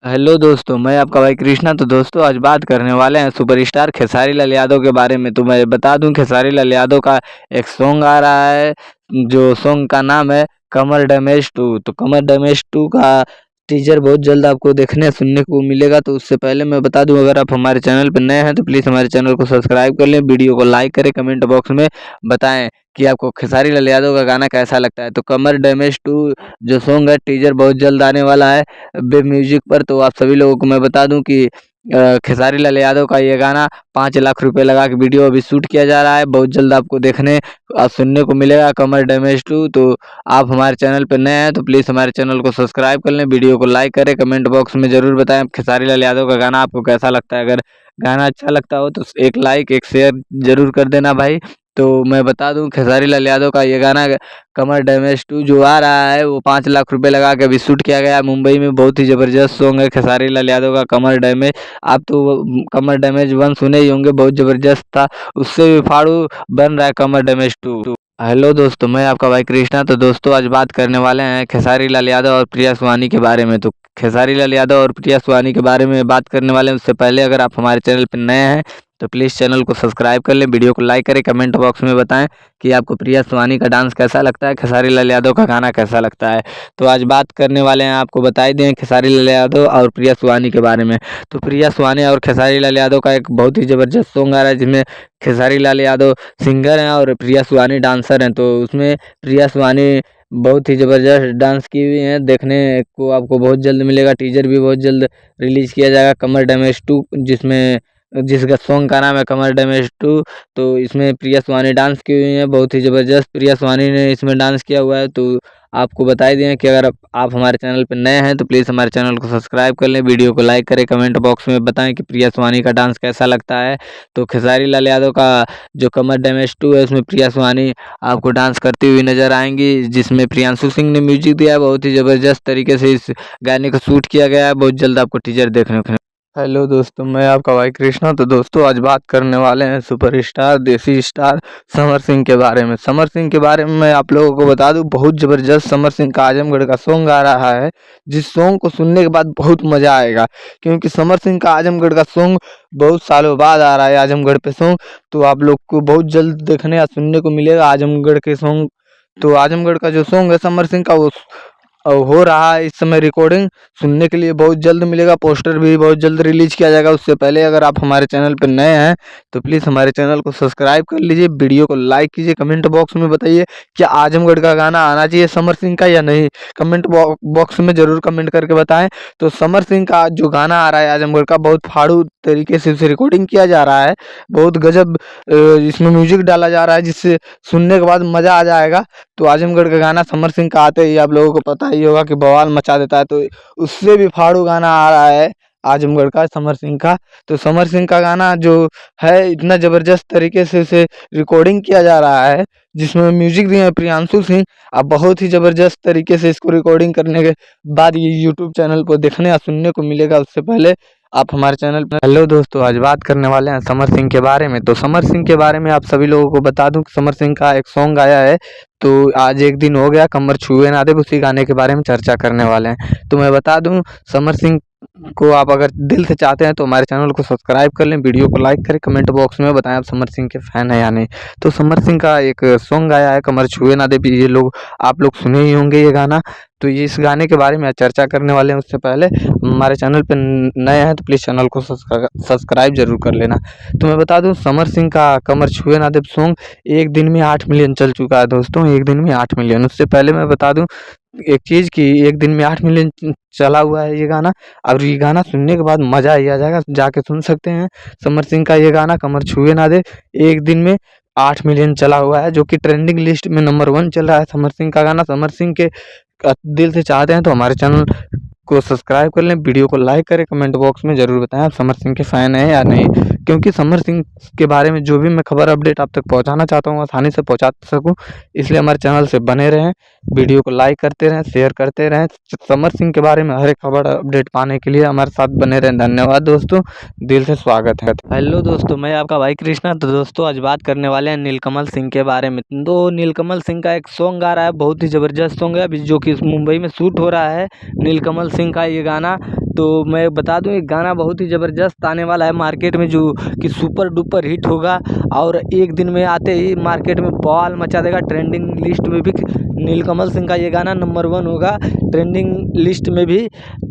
Hello दोस्तों, मैं आपका भाई कृष्णा। तो दोस्तों आज बात करने वाले हैं सुपरस्टार खेसारी लाल यादव के बारे में। तो मैं बता दूं खेसारी लाल यादव का एक सॉन्ग आ रहा है, जो सॉन्ग का नाम है कमर डैमेज 2। तो कमर डैमेज 2 का टीजर बहुत जल्द आपको देखने सुनने को मिलेगा। तो उससे पहले मैं बता दूं, अगर आप हमारे चैनल पर नए हैं तो प्लीज़ हमारे चैनल को सब्सक्राइब कर लें, वीडियो को लाइक करें, कमेंट बॉक्स में बताएं कि आपको खेसारी लाल यादव का गाना कैसा लगता है। तो कमर डैमेज 2 जो सॉन्ग है, टीजर बहुत जल्द आने वाला है वेब म्यूजिक पर। तो आप सभी लोगों को मैं बता दूं कि खेसारी लाल यादव का ये गाना 5 लाख रुपए लगा के वीडियो अभी शूट किया जा रहा है। बहुत जल्द आपको देखने और सुनने को मिलेगा कमर डैमेज 2। तो आप हमारे चैनल पर नए हैं तो प्लीज़ हमारे चैनल को सब्सक्राइब कर लें, वीडियो को लाइक करें, कमेंट बॉक्स में ज़रूर बताएं खेसारी लाल यादव का गाना आपको कैसा लगता है। अगर गाना अच्छा लगता हो तो एक लाइक एक शेयर ज़रूर कर देना भाई। तो मैं बता दूं खेसारी लाल यादव का ये गाना कमर डैमेज 2 जो आ रहा है वो 5 लाख रुपए लगा के अभी शूट किया गया है मुंबई में। बहुत ही ज़बरदस्त सॉन्ग है खेसारी लाल यादव का कमर डैमेज। आप तो कमर डैमेज 1 सुने ही होंगे, बहुत ज़बरदस्त था। उससे भी फाड़ू बन रहा है कमर डैमेज 2। हेलो दोस्तों, मैं आपका भाई कृष्णा। तो दोस्तों आज बात करने वाले हैं खेसारी लाल यादव और प्रिया सुहानी के बारे में। तो खेसारी लाल यादव और प्रिया सुहानी के बारे में बात करने वाले हैं। उससे पहले अगर आप हमारे चैनल पर नए हैं तो प्लीज़ चैनल को सब्सक्राइब कर लें, वीडियो को लाइक करें, कमेंट बॉक्स में बताएं कि आपको प्रिया सुहानी का डांस कैसा लगता है, खेसारी लाल यादव का गाना कैसा लगता है। तो आज बात करने वाले हैं, आपको बता ही दें खेसारी लाल यादव और प्रिया सुहानी के बारे में। तो प्रिया सुहानी और खेसारी लाल यादव का एक बहुत ही ज़बरदस्त सॉन्ग आ रहा है, जिसमें खेसारी लाल यादव सिंगर हैं और प्रिया सुहानी डांसर हैं। तो उसमें प्रिया सुहानी बहुत ही ज़बरदस्त डांस की हुई हैं, देखने को आपको बहुत जल्द मिलेगा। टीजर भी बहुत जल्द रिलीज़ किया जाएगा कमर डैमेज 2, जिसका सॉन्ग का नाम है कमर डैमेज 2। तो इसमें प्रिया सुहानी डांस की हुई हैं, बहुत ही ज़बरदस्त प्रिया सुहानी ने इसमें डांस किया हुआ है। तो आपको बता ही दें कि अगर आप हमारे चैनल पर नए हैं तो प्लीज़ हमारे चैनल को सब्सक्राइब कर लें, वीडियो को लाइक करें, कमेंट बॉक्स में बताएं कि प्रिया सुहानी का डांस कैसा लगता है। तो खेसारी लाल यादव का जो कमर डैमेज 2 है, उसमें प्रिया सुहानी आपको डांस करती हुई नजर आएंगी, जिसमें प्रियांशु सिंह ने म्यूजिक दिया है। बहुत ही ज़बरदस्त तरीके से इस गाने को शूट किया गया है। बहुत जल्द आपको टीजर देखने को। हेलो दोस्तों, मैं आपका भाई कृष्णा। तो दोस्तों आज बात करने वाले हैं सुपरस्टार देसी स्टार समर सिंह के बारे में। समर सिंह के बारे में मैं आप लोगों को बता दूं, बहुत ज़बरदस्त समर सिंह का आजमगढ़ का सॉन्ग आ रहा है, जिस सॉन्ग को सुनने के बाद बहुत मज़ा आएगा। क्योंकि समर सिंह का आजमगढ़ का सॉन्ग बहुत सालों बाद आ रहा है आजमगढ़ पे सॉन्ग। तो आप लोग को बहुत जल्द देखने या सुनने को मिलेगा आजमगढ़ के सॉन्ग। तो आजमगढ़ का जो सॉन्ग है समर सिंह का, वो हो रहा है इस समय रिकॉर्डिंग, सुनने के लिए बहुत जल्द मिलेगा। पोस्टर भी बहुत जल्द रिलीज किया जाएगा। उससे पहले अगर आप हमारे चैनल पर नए हैं तो प्लीज़ हमारे चैनल को सब्सक्राइब कर लीजिए, वीडियो को लाइक कीजिए, कमेंट बॉक्स में बताइए क्या आजमगढ़ का गाना आना चाहिए समर सिंह का या नहीं। कमेंट बॉक्स में ज़रूर कमेंट करके बताएं। तो समर सिंह का जो गाना आ रहा है आजमगढ़ का, बहुत फाड़ू तरीके से उसे रिकॉर्डिंग किया जा रहा है, बहुत गजब इसमें म्यूजिक डाला जा रहा है, जिससे सुनने के बाद मज़ा आ जाएगा। तो आजमगढ़ का गाना समर सिंह का आते ही आप लोगों को पता ही होगा कि बवाल मचा देता है। तो उससे भी फाड़ू गाना आ रहा है आजमगढ़ का समर सिंह का। तो समर सिंह का गाना जो है, इतना ज़बरदस्त तरीके से उसे रिकॉर्डिंग किया जा रहा है, जिसमें म्यूजिक दिए हैं प्रियांशु सिंह। अब बहुत ही ज़बरदस्त तरीके से इसको रिकॉर्डिंग करने के बाद ये यूट्यूब चैनल पर देखने या सुनने को मिलेगा। उससे पहले आप हमारे चैनल पर। हेलो दोस्तों, आज बात करने वाले हैं समर सिंह के बारे में। तो समर सिंह के बारे में आप सभी लोगों को बता दूं कि समर सिंह का एक सॉन्ग आया है। तो आज एक दिन हो गया कमर छुए ना दे, उसी गाने के बारे में चर्चा करने वाले हैं। तो मैं बता दूं, समर सिंह को आप अगर दिल से चाहते हैं तो हमारे चैनल को सब्सक्राइब कर लें, वीडियो को लाइक करें, कमेंट बॉक्स में बताएं आप समर सिंह के फैन हैं या नहीं। तो समर सिंह का एक सॉन्ग आया है कमर छुए ना दे, भी ये लोग आप लोग सुने ही होंगे ये गाना। तो ये इस गाने के बारे में आज चर्चा करने वाले हैं। उससे पहले हमारे चैनल पर नए हैं तो प्लीज़ चैनल को सब्सक्राइब जरूर कर लेना। तो मैं बता दूं, समर सिंह का कमर छुए ना दे सॉन्ग एक दिन में 8 मिलियन चल चुका है दोस्तों, एक दिन में 8 मिलियन। उससे पहले मैं बता दूं एक चीज़ कि एक दिन में 8 मिलियन चला हुआ है ये गाना। और ये गाना सुनने के बाद मज़ा ही आ जाएगा, जाके सुन सकते हैं समर सिंह का ये गाना कमर छुए ना दे। एक दिन में 8 मिलियन चला हुआ है, जो कि ट्रेंडिंग लिस्ट में नंबर 1 चल रहा है समर सिंह का गाना। समर सिंह के दिल से चाहते हैं तो हमारे चैनल को सब्सक्राइब कर लें, वीडियो को लाइक करें, कमेंट बॉक्स में ज़रूर बताएं आप समर सिंह के फ़ैन हैं या नहीं। क्योंकि समर सिंह के बारे में जो भी मैं खबर अपडेट आप तक पहुंचाना चाहता हूँ आसानी से पहुंचा सकूं, इसलिए हमारे चैनल से बने रहें, वीडियो को लाइक करते रहें, शेयर करते रहें। समर सिंह के बारे में हर एक खबर अपडेट पाने के लिए हमारे साथ बने रहें। धन्यवाद दोस्तों, दिल से स्वागत है। हेलो दोस्तों, मैं आपका भाई कृष्णा। तो दोस्तों आज बात करने वाले हैं नीलकमल सिंह के बारे में। तो नीलकमल सिंह का एक सॉन्ग आ रहा है, बहुत ही ज़बरदस्त सॉन्ग है अभी जो कि मुंबई में शूट हो रहा है नीलकमल सिंह का ये गाना। तो मैं बता दूं, एक गाना बहुत ही ज़बरदस्त आने वाला है मार्केट में जो कि सुपर डुपर हिट होगा और एक दिन में आते ही मार्केट में बवाल मचा देगा। ट्रेंडिंग लिस्ट में भी नीलकमल सिंह का ये गाना नंबर 1 होगा ट्रेंडिंग लिस्ट में भी।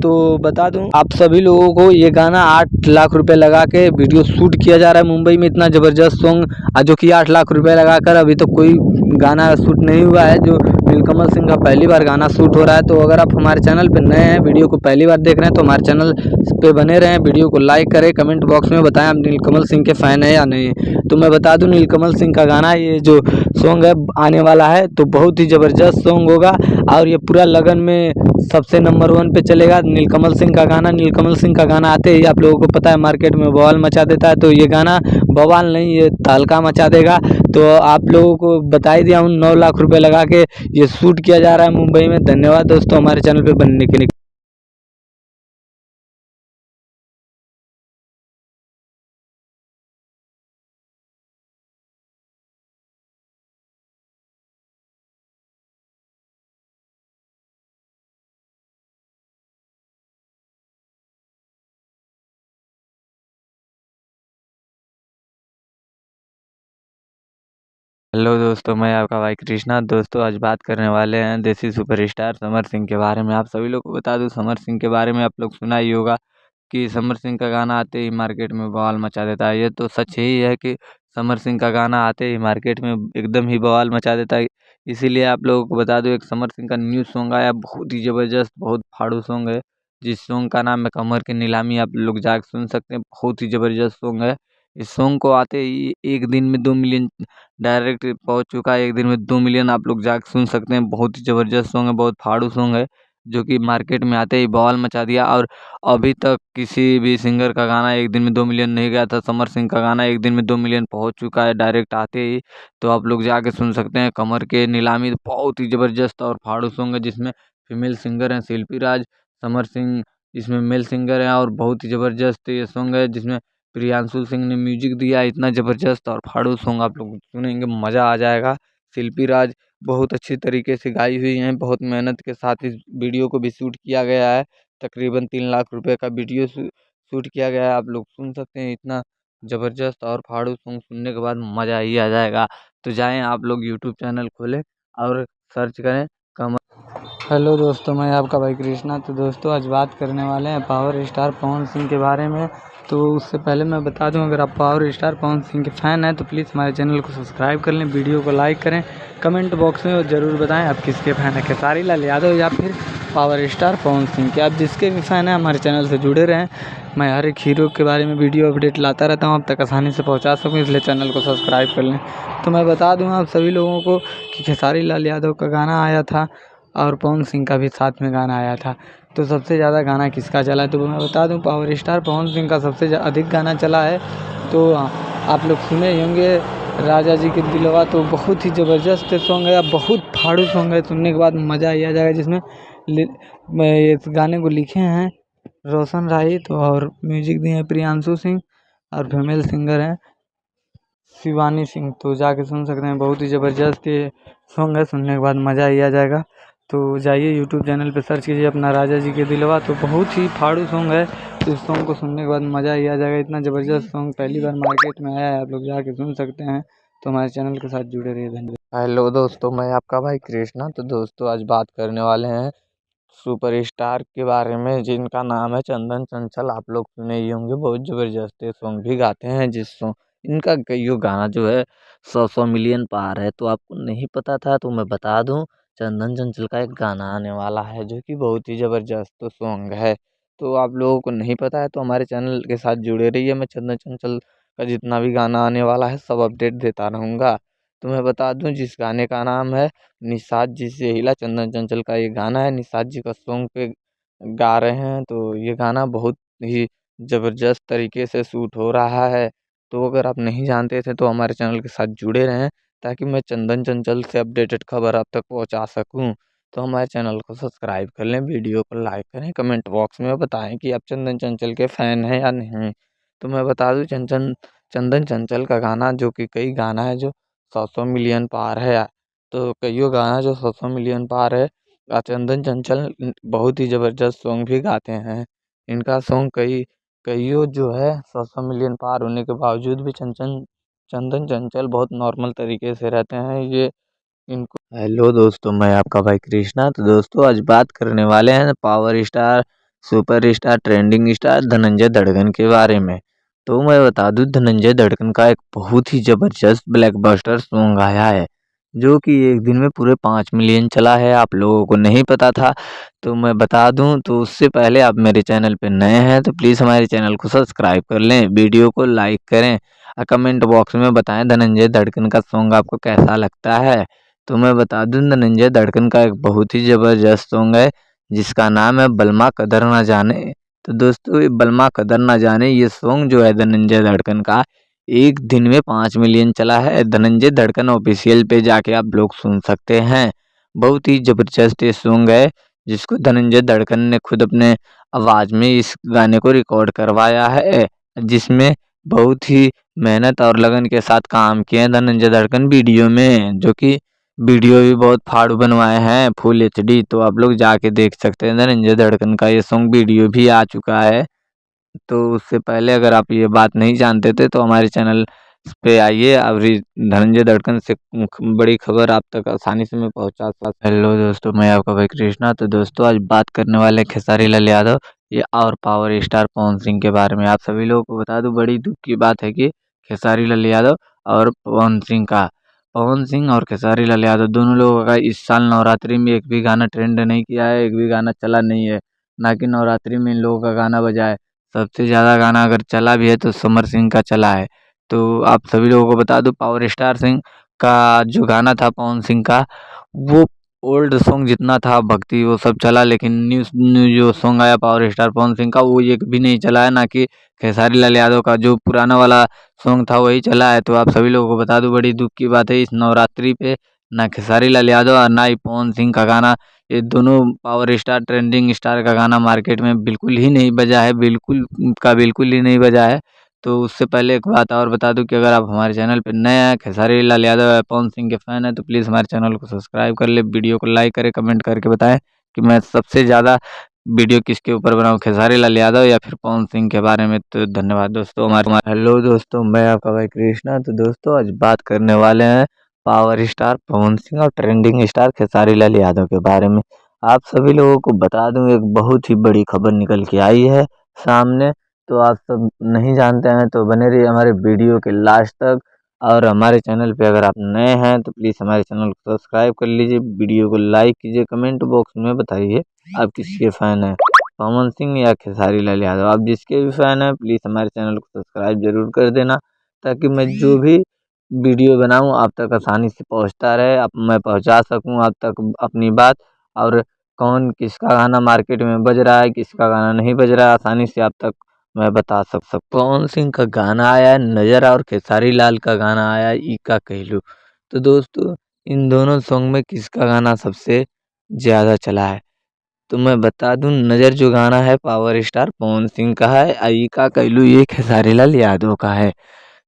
तो बता दूं आप सभी लोगों को, ये गाना 8 लाख रुपए लगा के वीडियो शूट किया जा रहा है मुंबई में। इतना ज़बरदस्त सॉन्ग जो कि 8 लाख रुपए लगाकर अभी तो कोई गाना शूट नहीं हुआ है। जो नीलकमल सिंह का पहली बार गाना शूट हो रहा है। तो अगर आप हमारे चैनल पे नए हैं, वीडियो को पहली बार देख रहे हैं, तो हमारे चैनल पे बने रहें, वीडियो को लाइक करें, कमेंट बॉक्स में बताएं आप नीलकमल सिंह के फ़ैन है या नहीं। तो मैं बता दूं, नीलकमल सिंह का गाना ये जो सॉन्ग है आने वाला है तो बहुत ही ज़बरदस्त सॉन्ग होगा और ये पूरा लगन में सबसे नंबर 1 पे चलेगा नीलकमल सिंह का गाना। नीलकमल सिंह का गाना आते ही आप लोगों को पता है मार्केट में बवाल मचा देता है। तो ये गाना बवाल नहीं, ये तहलका मचा देगा। तो आप लोगों को बता ही दिया हूँ, 9 लाख रुपए लगा के ये शूट किया जा रहा है मुंबई में। धन्यवाद दोस्तों हमारे चैनल पे बनने के लिए। हेलो दोस्तों, मैं आपका भाई कृष्णा। दोस्तों आज बात करने वाले हैं देसी सुपरस्टार समर सिंह के बारे में। आप सभी लोग को बता दूं, समर सिंह के बारे में आप लोग सुना ही होगा कि समर सिंह का गाना आते ही मार्केट में बवाल मचा देता है। ये तो सच ही है कि समर सिंह का गाना आते ही मार्केट में एकदम ही बवाल मचा देता है। इसीलिए आप लोगों को बता दूं, एक समर सिंह का न्यू सॉन्ग आया, बहुत ही ज़बरदस्त, बहुत फाड़ू सॉन्ग है, जिस सॉन्ग का नाम है कमर की नीलामी। आप लोग जाके सुन सकते हैं, बहुत ही ज़बरदस्त सॉन्ग है। इस सॉन्ग को आते ही एक दिन में 2 मिलियन डायरेक्ट पहुंच चुका है। एक दिन में 2 मिलियन आप लोग जाके सुन सकते हैं। बहुत ही ज़बरदस्त सॉन्ग है, बहुत फाड़ू सॉन्ग है, जो कि मार्केट में आते ही बवाल मचा दिया। और अभी तक किसी भी सिंगर का गाना एक दिन में 2 मिलियन नहीं गया था। समर सिंह का गाना एक दिन में 2 मिलियन पहुंच चुका है डायरेक्ट आते ही। तो आप लोग जाके सुन सकते हैं कमर के नीलामी। बहुत ही ज़बरदस्त और फाड़ू सॉन्ग है, जिसमें फीमेल सिंगर हैं शिल्पी राज, समर सिंह इसमें मेल सिंगर हैं। और बहुत ही ज़बरदस्त ये सॉन्ग है, जिसमें प्रियांशु सिंह ने म्यूजिक दिया। इतना ज़बरदस्त और फाड़ू सॉन्ग आप लोग सुनेंगे, मज़ा आ जाएगा। शिल्पी राज बहुत अच्छी तरीके से गाई हुई हैं, बहुत मेहनत के साथ इस वीडियो को भी शूट किया गया है। तकरीबन 3 लाख रुपए का वीडियो शूट किया गया है। आप लोग सुन सकते हैं, इतना ज़बरदस्त और फाड़ू सॉन्ग सुनने के बाद मज़ा ही आ जाएगा। तो जाएँ आप लोग यूट्यूब चैनल खोलें और सर्च करें कमर। हेलो दोस्तों, मैं आपका भाई कृष्णा। तो दोस्तों आज बात करने वाले हैं पावर स्टार पवन सिंह के बारे में। तो उससे पहले मैं बता दूं, अगर आप पावर स्टार पवन सिंह के फ़ैन हैं तो प्लीज़ हमारे चैनल को सब्सक्राइब कर लें, वीडियो को लाइक करें, कमेंट बॉक्स में ज़रूर बताएं आप किसके फ़ैन हैं, खेसारी लाल यादव या फिर पावर स्टार पवन सिंह के। आप जिसके भी फ़ैन हैं हमारे चैनल से जुड़े रहें। मैं हर एक हीरो के बारे में वीडियो अपडेट लाता रहता हूँ, आप तक आसानी से पहुँचा सकूँ, इसलिए चैनल को सब्सक्राइब कर लें। तो मैं बता दूँ आप सभी लोगों को कि खेसारी लाल यादव का गाना आया था और पवन सिंह का भी साथ में गाना आया था। तो सबसे ज़्यादा गाना किसका चला है? तो मैं बता दूं, पावर स्टार पवन सिंह का सबसे अधिक गाना चला है। तो आप लोग सुने ही होंगे राजा जी के दिलवा। तो बहुत ही ज़बरदस्त सॉन्ग है, बहुत फाड़ू सॉन्ग है, सुनने के बाद मज़ा ही आ जाएगा। जिसमें इस गाने को लिखे हैं रोशन राही, तो और म्यूजिक दिए हैं प्रियांशु सिंह और फीमेल सिंगर हैं शिवानी सिंह। तो जाके सुन सकते हैं, बहुत ही ज़बरदस्त ये सॉन्ग है, सुनने के बाद मज़ा ही आ जाएगा। तो जाइए यूट्यूब चैनल पे सर्च कीजिए अपना राजा जी के दिलवा। तो बहुत ही फाड़ू सॉन्ग है, तो इस सॉन्ग को सुनने के बाद मज़ा ही आ जाएगा। इतना ज़बरदस्त सॉन्ग पहली बार मार्केट में आया है, आप लोग जाके सुन सकते हैं। तो हमारे चैनल के साथ जुड़े रहिए, धन्यवाद। हेलो दोस्तों, मैं आपका भाई कृष्णा। तो दोस्तों आज बात करने वाले हैं सुपरस्टार के बारे में, जिनका नाम है चंदन चंचल। आप लोग सुने ही होंगे, बहुत ज़बरदस्त सॉन्ग भी गाते हैं। जिस सॉन्ग इनका कईयों गाना जो है 100 मिलियन पार है। तो आपको नहीं पता था तो मैं बता दूं, चंदन चंचल का एक गाना आने वाला है जो कि बहुत ही ज़बरदस्त सॉन्ग है। तो आप लोगों को नहीं पता है तो हमारे चैनल के साथ जुड़े रहिए। मैं चंदन चंचल का जितना भी गाना आने वाला है सब अपडेट देता रहूँगा। तो मैं बता दूं, जिस गाने का नाम है निषाद जी से हिला, चंदन चंचल का ये गाना है, निषाद जी का सॉन्ग पे गा रहे हैं। तो ये गाना बहुत ही ज़बरदस्त तरीके से शूट हो रहा है। तो अगर आप नहीं जानते थे तो हमारे चैनल के साथ जुड़े रहें, ताकि मैं चंदन चंचल से अपडेटेड खबर आप तक पहुंचा सकूं। तो हमारे चैनल को सब्सक्राइब कर लें, वीडियो को लाइक करें, कमेंट बॉक्स में बताएं कि आप चंदन चंचल के फ़ैन हैं या नहीं। तो मैं बता दूं, चंदन चंचल का गाना, जो कि कई गाना है जो 100 मिलियन पार है, तो कईयों गाना जो 100 मिलियन पार है। चंदन चंचल बहुत ही ज़बरदस्त सॉन्ग भी गाते हैं। इनका सॉन्ग कईयों जो है 100 मिलियन पार होने के बावजूद भी चंदन चंचल बहुत नॉर्मल तरीके से रहते हैं। ये इनको हेलो दोस्तों, मैं आपका भाई कृष्णा। तो दोस्तों, आज बात करने वाले हैं power star, super star, trending star Dhananjay धड़कन के बारे में। तो मैं बता दूं, धनंजय धड़कन का एक बहुत ही ज़बरदस्त ब्लॉकबस्टर सॉन्ग आया है, जो कि एक दिन में पूरे 5 मिलियन चला है। आप लोगों को नहीं पता था तो मैं बता दूं। तो उससे पहले आप मेरे चैनल पे नए हैं तो प्लीज़ हमारे चैनल को सब्सक्राइब कर लें, वीडियो को लाइक करें और कमेंट बॉक्स में बताएं धनंजय धड़कन का सॉन्ग आपको कैसा लगता है। तो मैं बता दूं, धनंजय धड़कन का एक बहुत ही ज़बरदस्त सॉन्ग है, जिसका नाम है बलमा कदर ना जाने। तो दोस्तों, ये बलमा कदर ना जाने ये सॉन्ग जो है धनंजय धड़कन का, एक दिन में 5 मिलियन चला है। धनंजय धड़कन ऑफिशियल पे जाके आप लोग सुन सकते हैं। बहुत ही ज़बरदस्त ये सॉन्ग है, जिसको धनंजय धड़कन ने खुद अपने आवाज़ में इस गाने को रिकॉर्ड करवाया है, जिसमें बहुत ही मेहनत और लगन के साथ काम किए हैं धनंजय धड़कन वीडियो में, जो कि वीडियो भी बहुत फाड़ू बनवाए हैं फुल एचडी। तो आप लोग जाके देख सकते हैं, धनंजय धड़कन का ये सॉन्ग वीडियो भी आ चुका है। तो उससे पहले अगर आप ये बात नहीं जानते थे तो हमारे चैनल पे आइए और धनंजय धड़कन से बड़ी खबर आप तक आसानी से मैं पहुंचा सकता। हेलो दोस्तों, मैं आपका भाई कृष्णा। तो दोस्तों, आज बात करने वाले खेसारी लाल यादव ये और पावर स्टार पवन सिंह के बारे में। आप सभी लोगों को बता दूं, बड़ी दुख की बात है कि खेसारी लाल यादव और पवन सिंह और खेसारी लाल यादव दोनों लोगों का इस साल नवरात्रि में एक भी गाना ट्रेंड नहीं किया है, एक भी गाना चला नहीं है। ना कि नवरात्रि में इन लोगों का गाना बजा है। सबसे ज़्यादा गाना अगर चला भी है तो समर सिंह का चला है। तो आप सभी लोगों को बता दूं, पावर स्टार सिंह का जो गाना था पवन सिंह का, वो ओल्ड सॉन्ग जितना था भक्ति वो सब चला, लेकिन न्यू न्यू जो सॉन्ग आया पावर स्टार पवन सिंह का, वो एक भी नहीं चला है। ना कि खेसारी लाल यादव का जो पुराना वाला सॉन्ग था वही चला है। तो आप सभी लोगों को बता दूं, बड़ी दुख की बात है, इस नवरात्रि पे ना खेसारी लाल यादव और ना ही पवन सिंह का गाना, ये दोनों पावर स्टार ट्रेंडिंग स्टार का गाना मार्केट में बिल्कुल ही नहीं बजा है, बिल्कुल का बिल्कुल ही नहीं बजा है। तो उससे पहले एक बात और बता दूं कि अगर आप हमारे चैनल पे नए हैं, खेसारी लाल यादव या पवन सिंह के फ़ैन हैं, तो प्लीज़ हमारे चैनल को सब्सक्राइब कर ले, वीडियो को लाइक करें, कमेंट करके बताएं कि मैं सबसे ज़्यादा वीडियो किसके ऊपर बनाऊं, खेसारी लाल यादव या फिर पवन सिंह के बारे में। तो धन्यवाद दोस्तों। हमारे हेलो दोस्तों, मैं आपका भाई कृष्णा। तो दोस्तों, आज बात करने वाले हैं पावर स्टार पवन सिंह और ट्रेंडिंग स्टार खेसारी लाल यादव के बारे में। आप सभी लोगों को बता दूं, एक बहुत ही बड़ी खबर निकल के आई है सामने। तो आप सब नहीं जानते हैं तो बने रहिए हमारे वीडियो के लास्ट तक। और हमारे चैनल पे अगर आप नए हैं तो प्लीज़ हमारे चैनल को सब्सक्राइब कर लीजिए, वीडियो को लाइक कीजिए, कमेंट बॉक्स में बताइए आप किसके फ़ैन हैं, पवन सिंह या खेसारी लाल यादव। आप जिसके भी फ़ैन हैं प्लीज़ हमारे चैनल को सब्सक्राइब ज़रूर कर देना, ताकि मैं जो भी वीडियो बनाऊँ आप तक आसानी से पहुँचता रहे, आप मैं पहुँचा सकूँ आप तक अपनी बात। और कौन किसका गाना मार्केट में बज रहा है, किसका गाना नहीं बज रहा है, आसानी से आप तक मैं बता सकता। पवन सिंह का गाना आया है नज़र और खेसारी लाल का गाना आया है इक्का कहिलू। तो दोस्तों, इन दोनों सॉन्ग में किसका गाना सबसे ज़्यादा चला है? तो मैं बता दूं, नज़र जो गाना है पावर स्टार पवन सिंह का है, इक्का कहिलू ये खेसारी लाल यादव का है।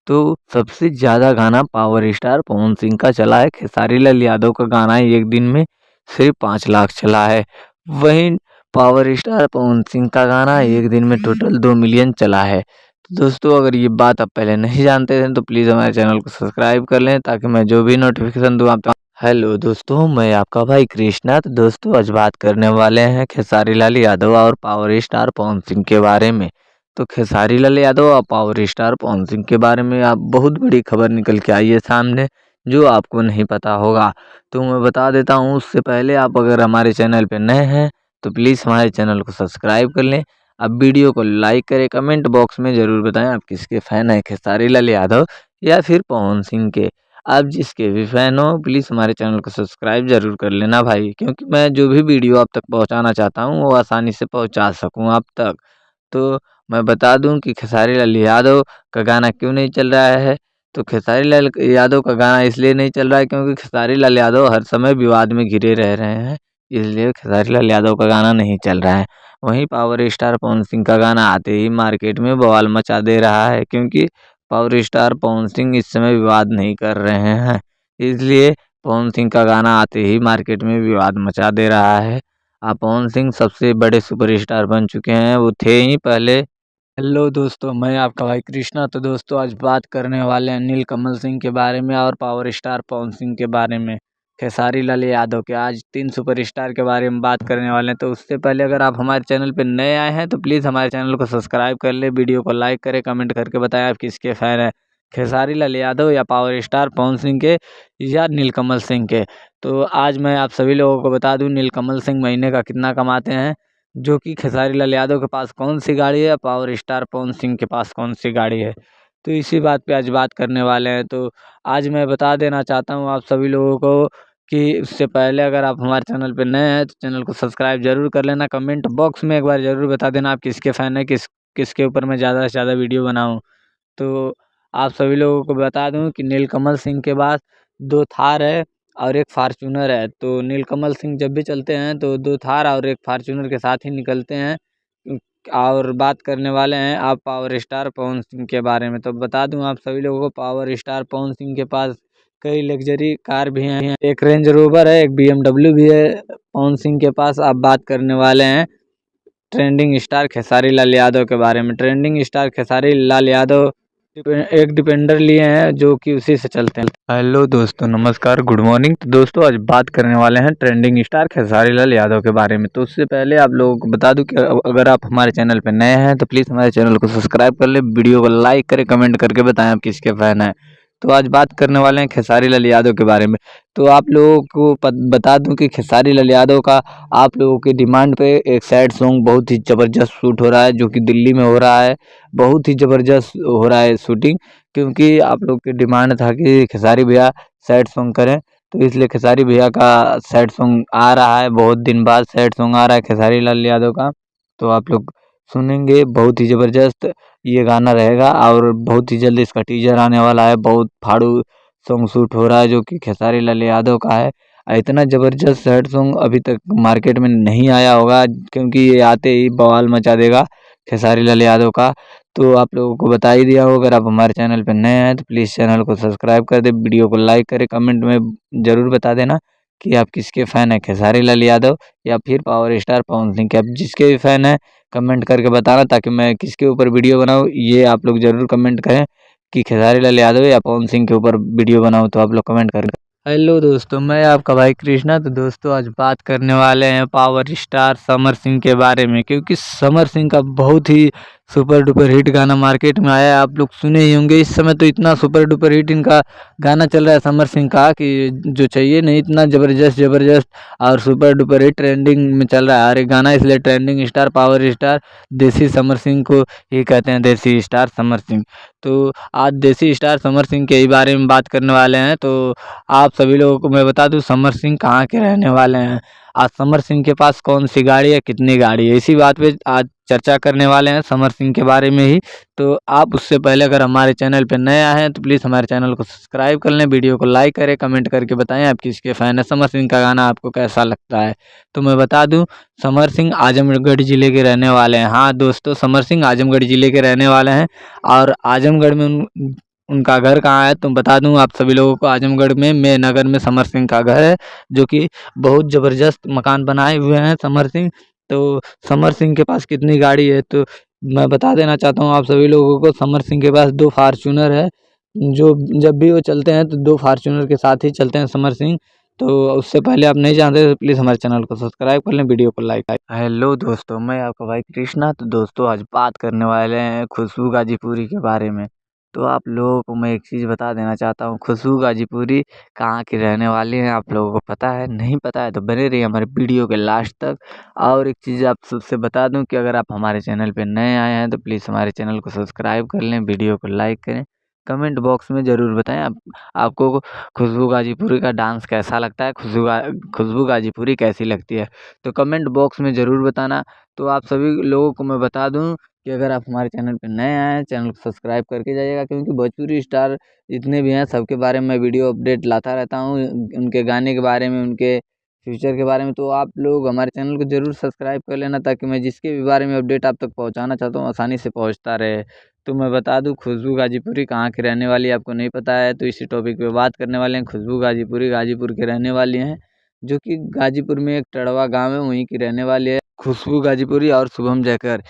तो सबसे ज़्यादा गाना पावर स्टार पवन सिंह का चला है। खेसारी लाल यादव का गाना एक दिन में सिर्फ 5 लाख चला है। वहीं पावर स्टार पवन सिंह का गाना एक दिन में टोटल 2 मिलियन चला है। तो दोस्तों, अगर ये बात आप पहले नहीं जानते थे तो प्लीज़ हमारे चैनल को सब्सक्राइब कर लें, ताकि मैं जो भी नोटिफिकेशन दूँ आप तक। हेलो दोस्तों, मैं आपका भाई कृष्णा। तो दोस्तों, आज बात करने वाले हैं खेसारी लाल यादव और पावर स्टार पवन सिंह के बारे में। तो खेसारी लाल यादव और पावर स्टार पवन सिंह के बारे में आप बहुत बड़ी खबर निकल के आई है सामने, जो आपको नहीं पता होगा। तो मैं बता देता हूँ, उससे पहले आप अगर हमारे चैनल पे नए हैं तो प्लीज़ हमारे चैनल को सब्सक्राइब कर लें। अब वीडियो को लाइक करें, कमेंट बॉक्स में ज़रूर बताएं आप किसके फ़ैन हैं, खेसारी लाल यादव या फिर पवन सिंह के। आप जिसके भी फ़ैन हो प्लीज़ हमारे चैनल को सब्सक्राइब ज़रूर कर लेना भाई, क्योंकि मैं जो भी वीडियो आप तक पहुँचाना चाहता हूँ वो आसानी से पहुँचा सकूँ आप तक। तो मैं बता दूं कि खेसारी लाल यादव का गाना क्यों नहीं चल रहा है। तो खेसारी लाल यादव का गाना इसलिए नहीं चल रहा है क्योंकि खेसारी लाल यादव हर समय विवाद में घिरे रह रहे हैं, इसलिए खेसारी लाल यादव का गाना नहीं चल रहा है। वहीं पावर स्टार पवन सिंह का गाना आते ही मार्केट में बवाल मचा दे रहा है, क्योंकि पावर स्टार पवन सिंह इस समय विवाद नहीं कर रहे हैं, इसलिए पवन सिंह का गाना आते ही मार्केट में विवाद मचा दे रहा है। पवन सिंह सबसे बड़े सुपरस्टार बन चुके हैं, वो थे ही पहले। हेलो दोस्तों, मैं आपका भाई कृष्णा। तो दोस्तों आज बात करने वाले हैं नीलकमल सिंह के बारे में और पावर स्टार पवन सिंह के बारे में, खेसारी लाल यादव के। आज 3 सुपरस्टार के बारे में बात करने वाले हैं। तो उससे पहले अगर आप हमारे चैनल पर नए आए हैं तो प्लीज़ हमारे चैनल को सब्सक्राइब कर ले, वीडियो को लाइक करें, कमेंट करके बताएं आप किसके फ़ैन हैं, खेसारी लाल यादव या पावर स्टार पवन सिंह के या नीलकमल सिंह के। तो आज मैं आप सभी लोगों को बता दूं नीलकमल सिंह महीने का कितना कमाते हैं, जो कि खेसारी लाल यादव के पास कौन सी गाड़ी है, पावर स्टार पवन सिंह के पास कौन सी गाड़ी है। तो इसी बात पे आज बात करने वाले हैं। तो आज मैं बता देना चाहता हूँ आप सभी लोगों को कि उससे पहले अगर आप हमारे चैनल पे नए हैं तो चैनल को सब्सक्राइब जरूर कर लेना। कमेंट बॉक्स में एक बार ज़रूर बता देना आप किसके फ़ैन हैं, किसके ऊपर मैं ज़्यादा से ज़्यादा वीडियो बनाऊँ। तो आप सभी लोगों को बता दूं कि नीलकमल सिंह के पास 2 थार है और 1 फार्च्यूनर है। तो नीलकमल सिंह जब भी चलते हैं तो 2 थार और 1 फार्च्यूनर के साथ ही निकलते हैं। और बात करने वाले हैं आप पावर स्टार पवन सिंह के बारे में। तो बता दूं आप सभी लोगों को पावर स्टार पवन सिंह के पास कई लग्जरी कार भी हैं, एक रेंज रोवर है, एक BMW भी है पवन सिंह के पास। आप बात करने वाले हैं ट्रेंडिंग स्टार खेसारी लाल यादव के बारे में। ट्रेंडिंग स्टार खेसारी लाल यादव एक डिपेंडर लिए हैं जो कि उसी से चलते हैं। हेलो दोस्तों, नमस्कार, गुड मॉर्निंग। तो दोस्तों आज बात करने वाले हैं ट्रेंडिंग स्टार खेसारी लाल यादव के बारे में। तो उससे पहले आप लोगों को बता दूं कि अगर आप हमारे चैनल पर नए हैं तो प्लीज़ हमारे चैनल को सब्सक्राइब कर ले, वीडियो को लाइक करें, कमेंट करके बताएं आप किसके फ़ैन हैं। तो आज बात करने वाले हैं खेसारी लाल यादव के बारे में। तो आप लोगों को बता दूं कि खेसारी लाल यादव का आप लोगों की डिमांड पे एक सैड सॉन्ग बहुत ही ज़बरदस्त शूट हो रहा है, जो कि दिल्ली में हो रहा है। बहुत ही ज़बरदस्त हो रहा है शूटिंग, क्योंकि आप लोग की डिमांड था कि खेसारी भैया सैड सॉन्ग करें, तो इसलिए खेसारी भैया का सैड सॉन्ग आ रहा है। बहुत दिन बाद सैड सॉन्ग आ रहा है खेसारी लाल यादव का, तो आप लोग सुनेंगे। बहुत ही ज़बरदस्त ये गाना रहेगा और बहुत ही जल्द इसका टीजर आने वाला है। बहुत फाड़ू सॉन्ग शूट हो रहा है जो कि खेसारी लाल यादव का है। इतना ज़बरदस्त सैड सॉन्ग अभी तक मार्केट में नहीं आया होगा, क्योंकि ये आते ही बवाल मचा देगा खेसारी लाल यादव का। तो आप लोगों को बता ही दिया हो। अगर आप हमारे चैनल पर नए हैं तो प्लीज़ चैनल को सब्सक्राइब कर दें, वीडियो को लाइक करें, कमेंट में ज़रूर बता देना कि आप किसके फ़ैन हैं, खेसारी लाल यादव या फिर पावर स्टार पवन सिंह के। आप जिसके भी फ़ैन हैं कमेंट करके बताना, ताकि मैं किसके ऊपर वीडियो बनाऊँ ये आप लोग ज़रूर कमेंट करें कि खेसारी लाल यादव या पवन सिंह के ऊपर वीडियो बनाऊँ, तो आप लोग कमेंट करें। हेलो दोस्तों, मैं आपका भाई कृष्णा। तो दोस्तों आज बात करने वाले हैं पावर स्टार समर सिंह के बारे में, क्योंकि समर सिंह का बहुत ही सुपर डुपर हिट गाना मार्केट में आया है। आप लोग सुने ही होंगे। इस समय तो इतना सुपर डुपर हिट इनका गाना चल रहा है समर सिंह का कि जो चाहिए नहीं, इतना ज़बरदस्त ज़बरदस्त और सुपर डुपर हिट ट्रेंडिंग में चल रहा है हर एक गाना। इसलिए ट्रेंडिंग स्टार पावर स्टार देसी समर सिंह को ही कहते हैं, देसी स्टार समर सिंह। तो आज देसी स्टार समर सिंह के ही बारे में बात करने वाले हैं। तो आप सभी लोगों को मैं बता दूं समर सिंह कहाँ के रहने वाले हैं, आज समर सिंह के पास कौन सी गाड़ी है, कितनी गाड़ी है, इसी बात पे आज चर्चा करने वाले हैं समर सिंह के बारे में ही। तो आप उससे पहले अगर हमारे चैनल पे नए आए हैं तो प्लीज़ हमारे चैनल को सब्सक्राइब कर लें, वीडियो को लाइक करें, कमेंट करके बताएं आप किसके फ़ैन हैं, समर सिंह का गाना आपको कैसा लगता है। तो मैं बता दूं समर सिंह आजमगढ़ ज़िले के रहने वाले हैं। हाँ दोस्तों, समर सिंह आजमगढ़ ज़िले के रहने वाले हैं और आजमगढ़ में उनका घर कहाँ है तो बता दूं आप सभी लोगों को, आजमगढ़ में मैं नगर में समर सिंह का घर है, जो कि बहुत ज़बरदस्त मकान बनाए हुए हैं समर सिंह। तो समर सिंह के पास कितनी गाड़ी है तो मैं बता देना चाहता हूँ आप सभी लोगों को। समर सिंह के पास 2 फार्च्यूनर है, जो जब भी वो चलते हैं तो 2 फार्च्यूनर के साथ ही चलते हैं समर सिंह। तो उससे पहले आप नहीं जानते तो प्लीज़ हमारे चैनल को सब्सक्राइब कर लें, वीडियो को लाइक। हेलो दोस्तों, मैं आपका भाई कृष्णा। तो दोस्तों आज बात करने वाले हैं खुशबू गाजीपुरी के बारे में। तो आप लोगों को मैं एक चीज़ बता देना चाहता हूँ, खुशबू गाजीपुरी कहाँ की रहने वाली हैं। आप लोगों को पता है, नहीं पता है तो बने रहिए हमारे वीडियो के लास्ट तक। और एक चीज़ आप सबसे बता दूं कि अगर आप हमारे चैनल पे नए आए हैं तो प्लीज़ हमारे चैनल को सब्सक्राइब कर लें, वीडियो को लाइक करें, कमेंट बॉक्स में ज़रूर बताएं आपको खुशबू गाजीपुरी का डांस कैसा लगता है, खुशबू गाजीपुरी कैसी लगती है, तो कमेंट बॉक्स में ज़रूर बताना। तो आप सभी लोगों को मैं बता दूं कि अगर आप हमारे चैनल पे नए आए हैं, चैनल को सब्सक्राइब करके जाइएगा, क्योंकि भोजपुरी स्टार जितने भी हैं सबके बारे में वीडियो अपडेट लाता रहता हूँ, उनके गाने के बारे में, उनके फ्यूचर के बारे में। तो आप लोग हमारे चैनल को ज़रूर सब्सक्राइब कर लेना, ताकि मैं जिसके भी बारे में अपडेट आप तक पहुँचाना चाहता हूँ आसानी से पहुँचता रहे। तो मैं बता दूँ, खुशबू गाजीपुरी कहाँ की रहने वाली है, आपको नहीं पता है तो इसी टॉपिक पे बात करने वाले हैं। खुशबू गाजीपुरी गाजीपुर के रहने वाली हैं, जो कि गाजीपुर में एक टड़वा गाँव है, वहीं की रहने वाली है खुशबू गाजीपुरी और शुभम जयकर,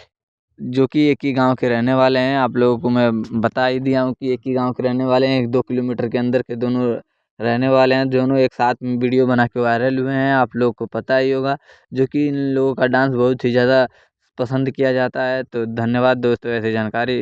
जो कि एक ही गांव के रहने वाले हैं। आप लोगों को मैं बता ही दिया हूँ कि एक ही गांव के रहने वाले हैं, 1-2 किलोमीटर के अंदर के दोनों रहने वाले हैं। दोनों एक साथ में वीडियो बना के वायरल हुए हैं, आप लोगों को पता ही होगा, जो कि इन लोगों का डांस बहुत ही ज़्यादा पसंद किया जाता है। तो धन्यवाद दोस्तों ऐसी जानकारी।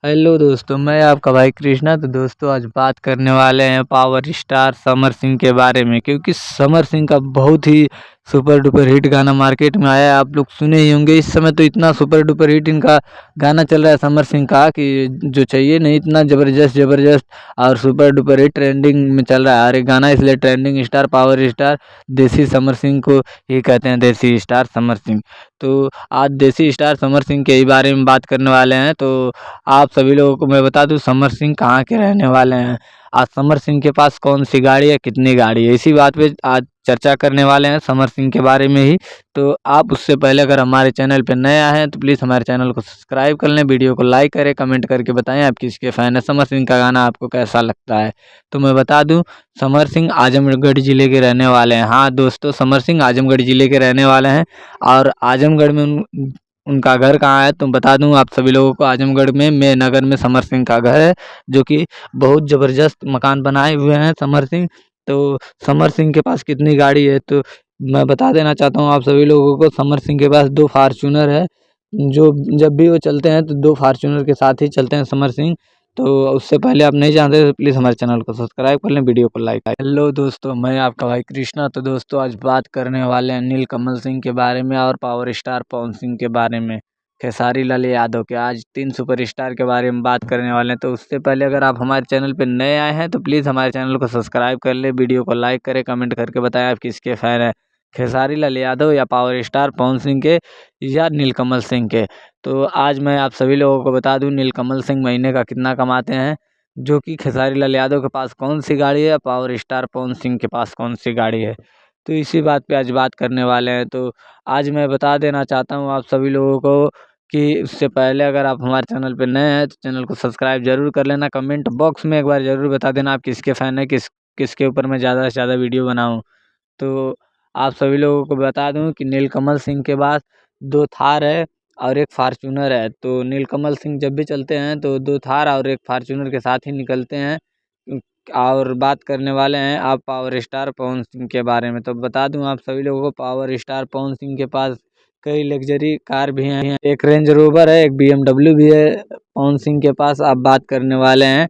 हेलो दोस्तों, मैं आपका भाई कृष्णा। तो दोस्तों आज बात करने वाले हैं पावर स्टार समर सिंह के बारे में, क्योंकि समर सिंह का बहुत ही सुपर डुपर हिट गाना मार्केट में आया है, आप लोग सुने ही होंगे। इस समय तो इतना सुपर डुपर हिट इनका गाना चल रहा है समर सिंह का, कि जो चाहिए नहीं, इतना ज़बरदस्त ज़बरदस्त और सुपर डुपर हिट ट्रेंडिंग में चल रहा है हर एक गाना। इसलिए ट्रेंडिंग स्टार पावर स्टार देसी समर सिंह को ही कहते हैं, देसी स्टार समर सिंह। तो आज देसी स्टार समर सिंह के ही बारे में बात करने वाले हैं। तो आप सभी लोगों को मैं बता दूं, समर सिंह कहाँ के रहने वाले हैं, आज समर सिंह के पास कौन सी गाड़ी है, कितनी गाड़ी है, इसी बात पे आज चर्चा करने वाले हैं समर सिंह के बारे में ही। तो आप उससे पहले अगर हमारे चैनल पे नए आए हैं तो प्लीज़ हमारे चैनल को सब्सक्राइब कर लें, वीडियो को लाइक करें, कमेंट करके बताएं आप किसके फ़ैन हैं, समर सिंह का गाना आपको कैसा लगता है। तो मैं बता दूं, समर सिंह आजमगढ़ ज़िले के रहने वाले हैं। हाँ दोस्तों, समर सिंह आजमगढ़ ज़िले के रहने वाले हैं, और आजमगढ़ में उनका घर कहाँ है तो बता दूं आप सभी लोगों को, आजमगढ़ में नगर में समर सिंह का घर है, जो कि बहुत ज़बरदस्त मकान बनाए हुए हैं समर सिंह। तो समर सिंह के पास कितनी गाड़ी है तो मैं बता देना चाहता हूँ आप सभी लोगों को, समर सिंह के पास 2 फार्चूनर है, जो जब भी वो चलते हैं तो 2 फार्चूनर के साथ ही चलते हैं समर सिंह। तो उससे पहले आप नहीं जानते तो प्लीज़ हमारे चैनल को सब्सक्राइब कर लें, वीडियो को लाइक। हेलो दोस्तों, मैं आपका भाई कृष्णा। तो दोस्तों आज बात करने वाले हैं नीलकमल सिंह के बारे में और पावर स्टार पवन सिंह के बारे में, खेसारी लाल यादव के। आज 3 सुपरस्टार के बारे में बात करने वाले हैं। तो उससे पहले अगर आप हमारे चैनल पे नए आए हैं तो प्लीज़ हमारे चैनल को सब्सक्राइब कर लें, वीडियो को लाइक करें, कमेंट करके बताएं आप किसके फ़ैन हैं, खेसारी लाल यादव या पावर स्टार पवन सिंह के या नीलकमल सिंह के। तो आज मैं आप सभी लोगों को बता दूं, नीलकमल सिंह महीने का कितना कमाते हैं, जो कि खेसारी लाल यादव के पास कौन सी गाड़ी है, पावर स्टार पवन सिंह के पास कौन सी गाड़ी है। तो इसी बात पे आज बात करने वाले हैं। तो आज मैं बता देना चाहता हूँ आप सभी लोगों को कि उससे पहले अगर आप हमारे चैनल पे नए हैं तो चैनल को सब्सक्राइब ज़रूर कर लेना। कमेंट बॉक्स में एक बार ज़रूर बता देना आप किसके फ़ैन हैं, किसके ऊपर मैं ज़्यादा से ज़्यादा वीडियो बनाऊँ। तो आप सभी लोगों को बता दूं कि नीलकमल सिंह के पास 2 थार है और 1 फार्चूनर है। तो नीलकमल सिंह जब भी चलते हैं तो 2 थार और 1 फार्चूनर के साथ ही निकलते हैं। और बात करने वाले हैं आप पावर स्टार पवन सिंह के बारे में। तो बता दूं आप सभी लोगों को, पावर स्टार पवन सिंह के पास कई लग्जरी कार भी हैं, एक रेंज रोवर है, एक BMW भी है पवन सिंह के पास। आप बात करने वाले हैं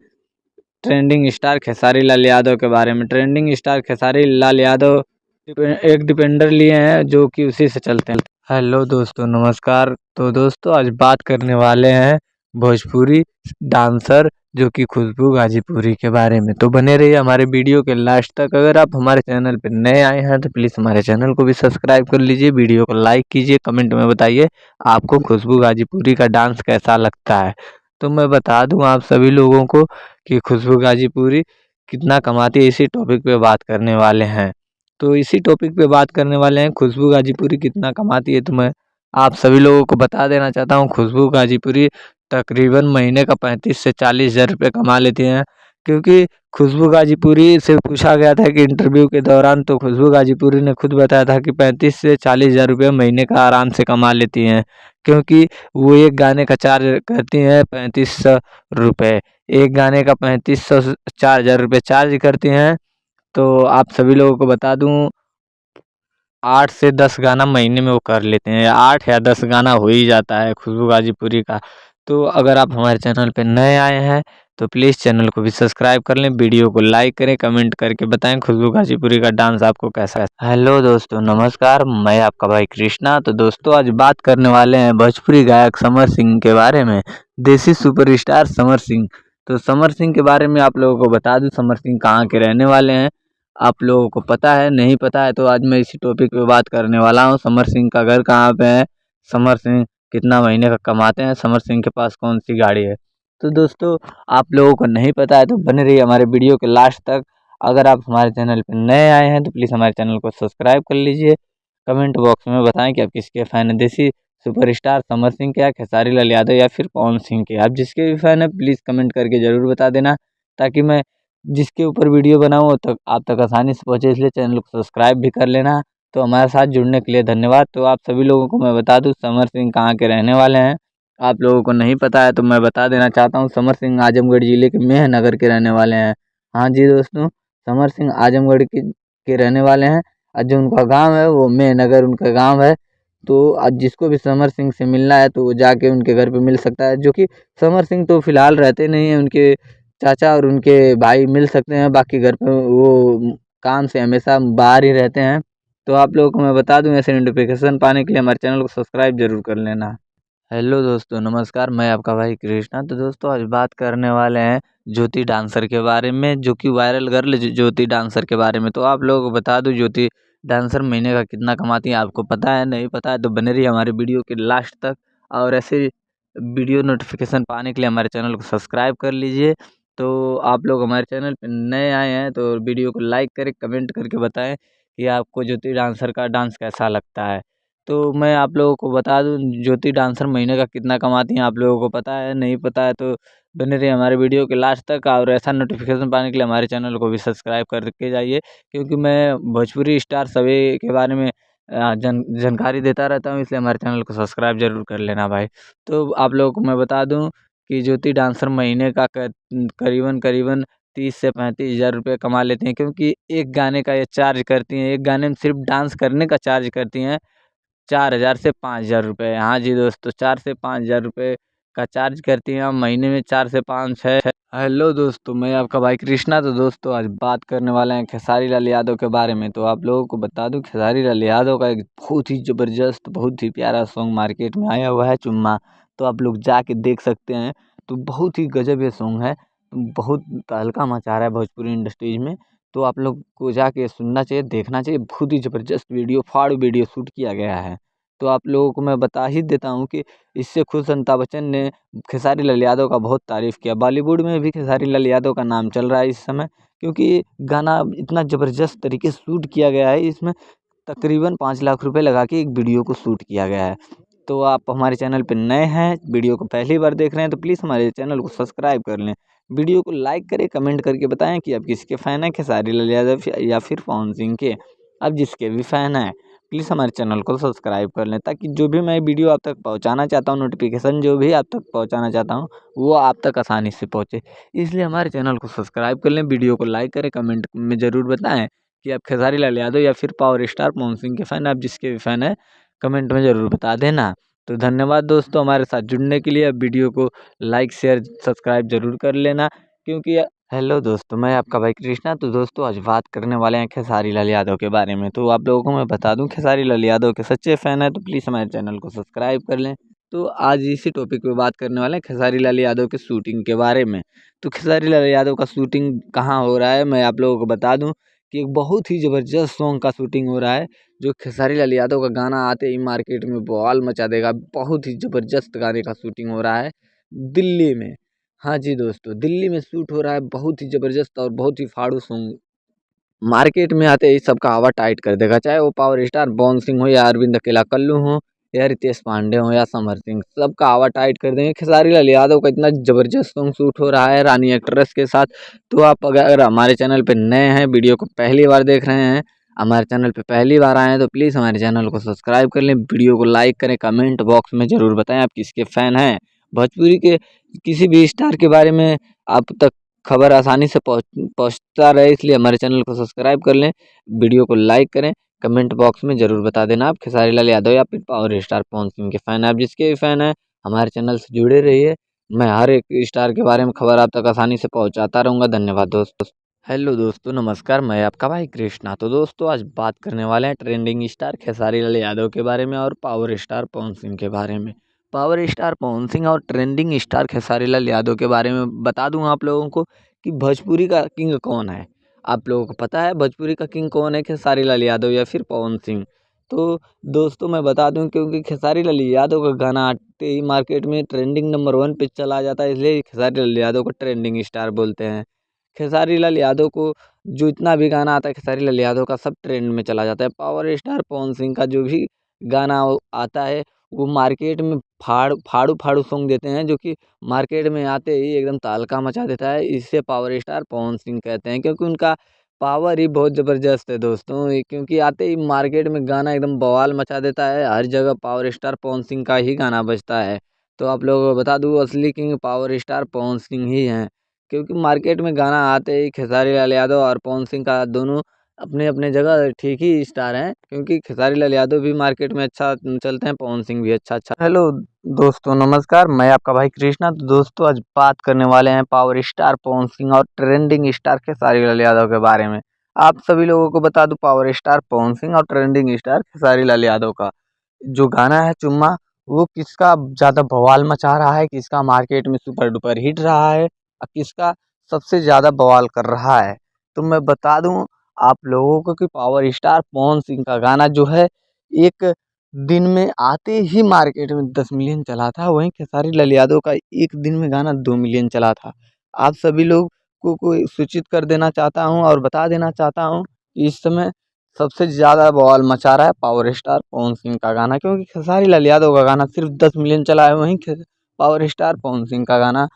ट्रेंडिंग स्टार खेसारी लाल यादव के बारे में। ट्रेंडिंग स्टार खेसारी लाल यादव एक डिपेंडर लिए हैं, जो कि उसी से चलते हैं। हेलो दोस्तों, नमस्कार। तो दोस्तों आज बात करने वाले हैं भोजपुरी डांसर, जो कि खुशबू गाजीपुरी के बारे में। तो बने रहिए हमारे वीडियो के लास्ट तक। अगर आप हमारे चैनल पर नए आए हैं तो प्लीज़ हमारे चैनल को भी सब्सक्राइब कर लीजिए, वीडियो को लाइक कीजिए, कमेंट में बताइए आपको खुशबू गाजीपुरी का डांस कैसा लगता है। तो मैं बता दूं आप सभी लोगों को कि खुशबू गाजीपुरी कितना कमाती है, इसी टॉपिक पे बात करने वाले हैं। तो इसी टॉपिक पे बात करने वाले हैं, खुशबू गाजीपुरी कितना कमाती है। तो मैं आप सभी लोगों को बता देना चाहता हूँ, खुशबू गाजीपुरी तकरीबन महीने का 35 से 40 हज़ार रुपये कमा लेती हैं। क्योंकि खुशबू गाजीपुरी से पूछा गया था कि इंटरव्यू के दौरान, तो खुशबू गाजीपुरी ने खुद बताया था कि 35 से 40 हज़ार रुपये महीने का आराम से कमा लेती हैं। क्योंकि वो एक गाने का चार्ज करती हैं 3500 रुपये, एक गाने का 3500 से 4000 रुपये चार्ज करती हैं। तो आप सभी लोगों को बता दूं, 8 से 10 गाना महीने में वो कर लेते हैं, 8 या 10 गाना हो ही जाता है खुशबू गाजीपुरी का। तो अगर आप हमारे चैनल पे नए आए हैं तो प्लीज़ चैनल को भी सब्सक्राइब कर लें, वीडियो को लाइक करें, कमेंट करके बताएं खुशबू गाजीपुरी का डांस आपको कैसा है। हेलो दोस्तों, नमस्कार। मैं आपका भाई कृष्णा। तो दोस्तों आज बात करने वाले हैं भोजपुरी गायक समर सिंह के बारे में, देसी सुपरस्टार समर सिंह। तो समर सिंह के बारे में आप लोगों को बता दूं, समर सिंह कहाँ के रहने वाले हैं, आप लोगों को पता है, नहीं पता है तो आज मैं इसी टॉपिक पे बात करने वाला हूँ। समर सिंह का घर कहाँ पे है, समर सिंह कितना महीने का कमाते हैं, समर सिंह के पास कौन सी गाड़ी है। तो दोस्तों आप लोगों को नहीं पता है तो बने रहिए हमारे वीडियो के लास्ट तक। अगर आप हमारे चैनल पर नए आए हैं तो प्लीज़ हमारे चैनल को सब्सक्राइब कर लीजिए। कमेंट बॉक्स में बताएं कि आप किसके फ़ैन हैं, देसी सुपरस्टार समर सिंह के या खेसारी लाल यादव या फिर पवन सिंह के। आप जिसके भी फ़ैन हैं प्लीज़ कमेंट करके ज़रूर बता देना, ताकि मैं जिसके ऊपर वीडियो बनाऊँ तक आप तक आसानी से पहुँचे। इसलिए चैनल को सब्सक्राइब भी कर लेना। तो हमारे साथ जुड़ने के लिए धन्यवाद। तो आप सभी लोगों को मैं बता दूं समर सिंह कहाँ के रहने वाले हैं। आप लोगों को नहीं पता है तो मैं बता देना चाहता हूँ, समर सिंह आजमगढ़ ज़िले के मेहनगर के रहने वाले हैं। हाँ जी दोस्तों, समर सिंह आजमगढ़ के रहने वाले हैं और जो उनका गांव है वो मेहनगर उनका गांव है। तो आज जिसको भी समर सिंह से मिलना है तो वो जाके उनके घर पे मिल सकता है। जो कि समर सिंह तो फिलहाल रहते नहीं हैं, उनके चाचा और उनके भाई मिल सकते हैं, बाकी घर पे वो काम से हमेशा बाहर ही रहते हैं। तो आप लोगों को मैं बता दूं, ऐसे नोटिफिकेशन पाने के लिए हमारे चैनल को सब्सक्राइब जरूर कर लेना। हेलो दोस्तों, नमस्कार, मैं आपका भाई कृष्णा। तो दोस्तों आज बात करने वाले हैं ज्योति डांसर के बारे में, जो कि वायरल गर्ल ज्योति डांसर के बारे में। तो आप लोगों को बता दूं ज्योति डांसर महीने का कितना कमाती है। आपको पता है नहीं पता है तो बने रहिए हमारे वीडियो के लास्ट तक। और ऐसे वीडियो नोटिफिकेशन पाने के लिए हमारे चैनल को सब्सक्राइब कर लीजिए। तो आप लोग हमारे चैनल पर नए आए हैं तो वीडियो को लाइक करें, कमेंट करके बताएं कि आपको ज्योति डांसर का डांस कैसा लगता है। तो मैं आप लोगों को बता दूं ज्योति डांसर महीने का कितना कमाती हैं। आप लोगों को पता है नहीं पता है तो बने रहिए हमारे वीडियो के लास्ट तक। और ऐसा नोटिफिकेशन पाने के लिए हमारे चैनल को भी सब्सक्राइब करके जाइए, क्योंकि मैं भोजपुरी स्टार सभी के बारे में जानकारी देता रहता हूँ। इसलिए हमारे चैनल को सब्सक्राइब जरूर कर लेना भाई। तो आप लोगों को मैं बता दूं कि ज्योति डांसर महीने का करीबन करीबन 30 से 35 हज़ार रुपये कमा लेती हैं, क्योंकि एक गाने का ये चार्ज करती हैं। एक गाने में सिर्फ डांस करने का चार्ज करती हैं 4,000 से 5,000 रुपये। हाँ जी दोस्तों, 4 से 5,000 रुपये का चार्ज करती हैं। महीने में 4 से 5 है। हेलो दोस्तों, मैं आपका भाई कृष्णा। तो दोस्तों आज बात करने वाले हैं खेसारी लाल यादव के बारे में। तो आप लोगों को बता दूं खेसारी लाल यादव का एक बहुत ही ज़बरदस्त बहुत ही प्यारा सॉन्ग मार्केट में आया हुआ है, चुम्मा। तो आप लोग जाके देख सकते हैं। तो बहुत ही गजब ये सॉन्ग है, बहुत तहलका मचा रहा है भोजपुरी इंडस्ट्रीज में। तो आप लोग को जाके सुनना चाहिए, देखना चाहिए। बहुत ही ज़बरदस्त वीडियो फाड़ वीडियो शूट किया गया है। तो आप लोगों को मैं बता ही देता हूँ कि इससे खुद अमिताभ बच्चन ने खेसारी लाल यादव का बहुत तारीफ़ किया। बॉलीवुड में भी खेसारी लाल यादव का नाम चल रहा है इस समय, क्योंकि गाना इतना ज़बरदस्त तरीके से शूट किया गया है। इसमें तकरीबन 5 लाख रुपए लगा के एक वीडियो को शूट किया गया है। तो आप हमारे चैनल पे नए हैं, वीडियो को पहली बार देख रहे हैं तो प्लीज़ हमारे चैनल को सब्सक्राइब कर लें। वीडियो को लाइक करें, कमेंट करके बताएं कि आप किसके फ़ैन हैं, खेसारी लाल यादव या फिर पवन सिंह के। आप जिसके भी फ़ैन हैं प्लीज़ हमारे चैनल को सब्सक्राइब कर लें, ताकि जो भी मैं वीडियो आप तक पहुंचाना चाहता हूं, नोटिफिकेशन जो भी आप तक पहुंचाना चाहता हूं, वो आप तक आसानी से पहुंचे। इसलिए हमारे चैनल को सब्सक्राइब कर लें, वीडियो को लाइक करें, कमेंट में ज़रूर बताएं कि आप खेसारी लाल यादव या फिर पावर स्टार पवन सिंह के फ़ैन। आप जिसके भी फ़ैन हैं कमेंट में ज़रूर बता देना। तो धन्यवाद दोस्तों हमारे साथ जुड़ने के लिए। अब वीडियो को लाइक शेयर सब्सक्राइब ज़रूर कर लेना, क्योंकि हेलो दोस्तों, मैं आपका भाई कृष्णा। तो दोस्तों आज बात करने वाले हैं खेसारी लाल यादव के बारे में। तो आप लोगों को मैं बता दूं खेसारी लाल यादव के सच्चे फ़ैन हैं तो प्लीज़ हमारे चैनल को सब्सक्राइब कर लें। तो आज इसी टॉपिक पे बात करने वाले हैं खेसारी लाल यादव के शूटिंग के बारे में। तो खेसारी लाल यादव का शूटिंग कहाँ हो रहा है मैं आप लोगों को बता दूं कि एक बहुत ही ज़बरदस्त सॉन्ग का शूटिंग हो रहा है, जो खेसारी लाल यादव का गाना आते ही मार्केट में बवाल मचा देगा। बहुत ही ज़बरदस्त गाने का शूटिंग हो रहा है दिल्ली में। हाँ जी दोस्तों, दिल्ली में शूट हो रहा है बहुत ही ज़बरदस्त और बहुत ही फाड़ू सॉन्ग। मार्केट में आते ही सबका हवा टाइट कर देगा, चाहे वो पावर स्टार पवन सिंह हो या अरविंद अकेला कल्लू हो या रितेश पांडे हो या समर सिंह, सबका हवा टाइट कर देंगे। खेसारी लाल यादव का इतना ज़बरदस्त सॉन्ग शूट हो रहा है रानी एक्ट्रेस के साथ। तो आप अगर हमारे चैनल पे नए हैं, वीडियो को पहली बार देख रहे हैं, हमारे चैनल पे पहली बार आए हैं तो प्लीज़ हमारे चैनल को सब्सक्राइब कर लें, वीडियो को लाइक करें, कमेंट बॉक्स में ज़रूर बताएं आप किसके फ़ैन हैं। भोजपुरी के किसी भी स्टार के बारे में आप तक खबर आसानी से पहुँचता रहे, इसलिए हमारे चैनल को सब्सक्राइब कर लें, वीडियो को लाइक करें, कमेंट बॉक्स में ज़रूर बता देना आप खेसारी लाल यादव या फिर पावर स्टार पवन सिंह के फ़ैन हैं। आप जिसके भी फ़ैन हैं हमारे चैनल से जुड़े रहिए। मैं हर एक स्टार के बारे में खबर आप तक आसानी से पहुँचाता रहूँगा। धन्यवाद दोस्तों। हेलो दोस्तों, नमस्कार, मैं आपका भाई कृष्णा। तो दोस्तों आज बात करने वाले हैं ट्रेंडिंग स्टार खेसारी लाल यादव के बारे में और पावर स्टार पवन सिंह के बारे में। पावर स्टार पवन सिंह और ट्रेंडिंग स्टार खेसारी लाल यादव के बारे में बता दूं आप लोगों को कि भोजपुरी का किंग कौन है। आप लोगों को पता है भोजपुरी का किंग कौन है, खेसारी लाल यादव या फिर पवन सिंह। तो दोस्तों मैं बता दूं, क्योंकि खेसारी लाल यादव का गाना आते ही मार्केट में ट्रेंडिंग नंबर 1 पे चला जाता है, इसलिए खेसारी लाल यादव को ट्रेंडिंग स्टार बोलते हैं। खेसारी लाल यादव को जो इतना भी गाना आता है खेसारी लाल यादव का, सब ट्रेंड में चला जाता है। पावर स्टार पवन सिंह का जो भी गाना आता है वो मार्केट में फाड़ू फाड़ू सॉन्ग देते हैं, जो कि मार्केट में आते ही एकदम तहलका मचा देता है। इससे पावर स्टार पवन सिंह कहते हैं, क्योंकि उनका पावर ही बहुत ज़बरदस्त है दोस्तों। क्योंकि आते ही मार्केट में गाना एकदम बवाल मचा देता है, हर जगह पावर स्टार पवन सिंह का ही गाना बजता है। तो आप लोगों को बता दूँ, असली king power star Pawan Singh ही हैं। क्योंकि मार्केट में गाना आते ही खेसारी लाल यादव और पवन सिंह का दोनों अपने अपने जगह ठीक ही स्टार हैं। क्योंकि खेसारी लाल यादव भी मार्केट में अच्छा चलते हैं, पवन सिंह भी अच्छा। हेलो दोस्तों, नमस्कार, मैं आपका भाई कृष्णा। तो दोस्तों आज बात करने वाले हैं पावर स्टार पवन सिंह और ट्रेंडिंग स्टार खेसारी लाल यादव के बारे में। आप सभी लोगों को बता दूं, पावर स्टार पवन सिंह और ट्रेंडिंग स्टार खेसारी लाल यादव का जो गाना है चुम्मा, वो किसका ज़्यादा बवाल मचा रहा है, किसका मार्केट में सुपर डुपर हिट रहा है और किसका सबसे ज़्यादा बवाल कर रहा है। तो मैं बता दूं आप लोगों को कि पावर स्टार पवन सिंह का गाना जो है, एक दिन में आते ही मार्केट में 10 मिलियन चला था। वहीं खेसारी लाल यादव का एक दिन में गाना 2 मिलियन चला था। आप सभी लोग को सूचित कर देना चाहता हूँ और बता देना चाहता हूँ कि इस समय सबसे ज़्यादा बवाल मचा रहा है पावर स्टार पवन सिंह का गाना, क्योंकि खेसारी लाल यादव का गाना सिर्फ 10 मिलियन चला है। वहीं पावर स्टार पवन सिंह का गाना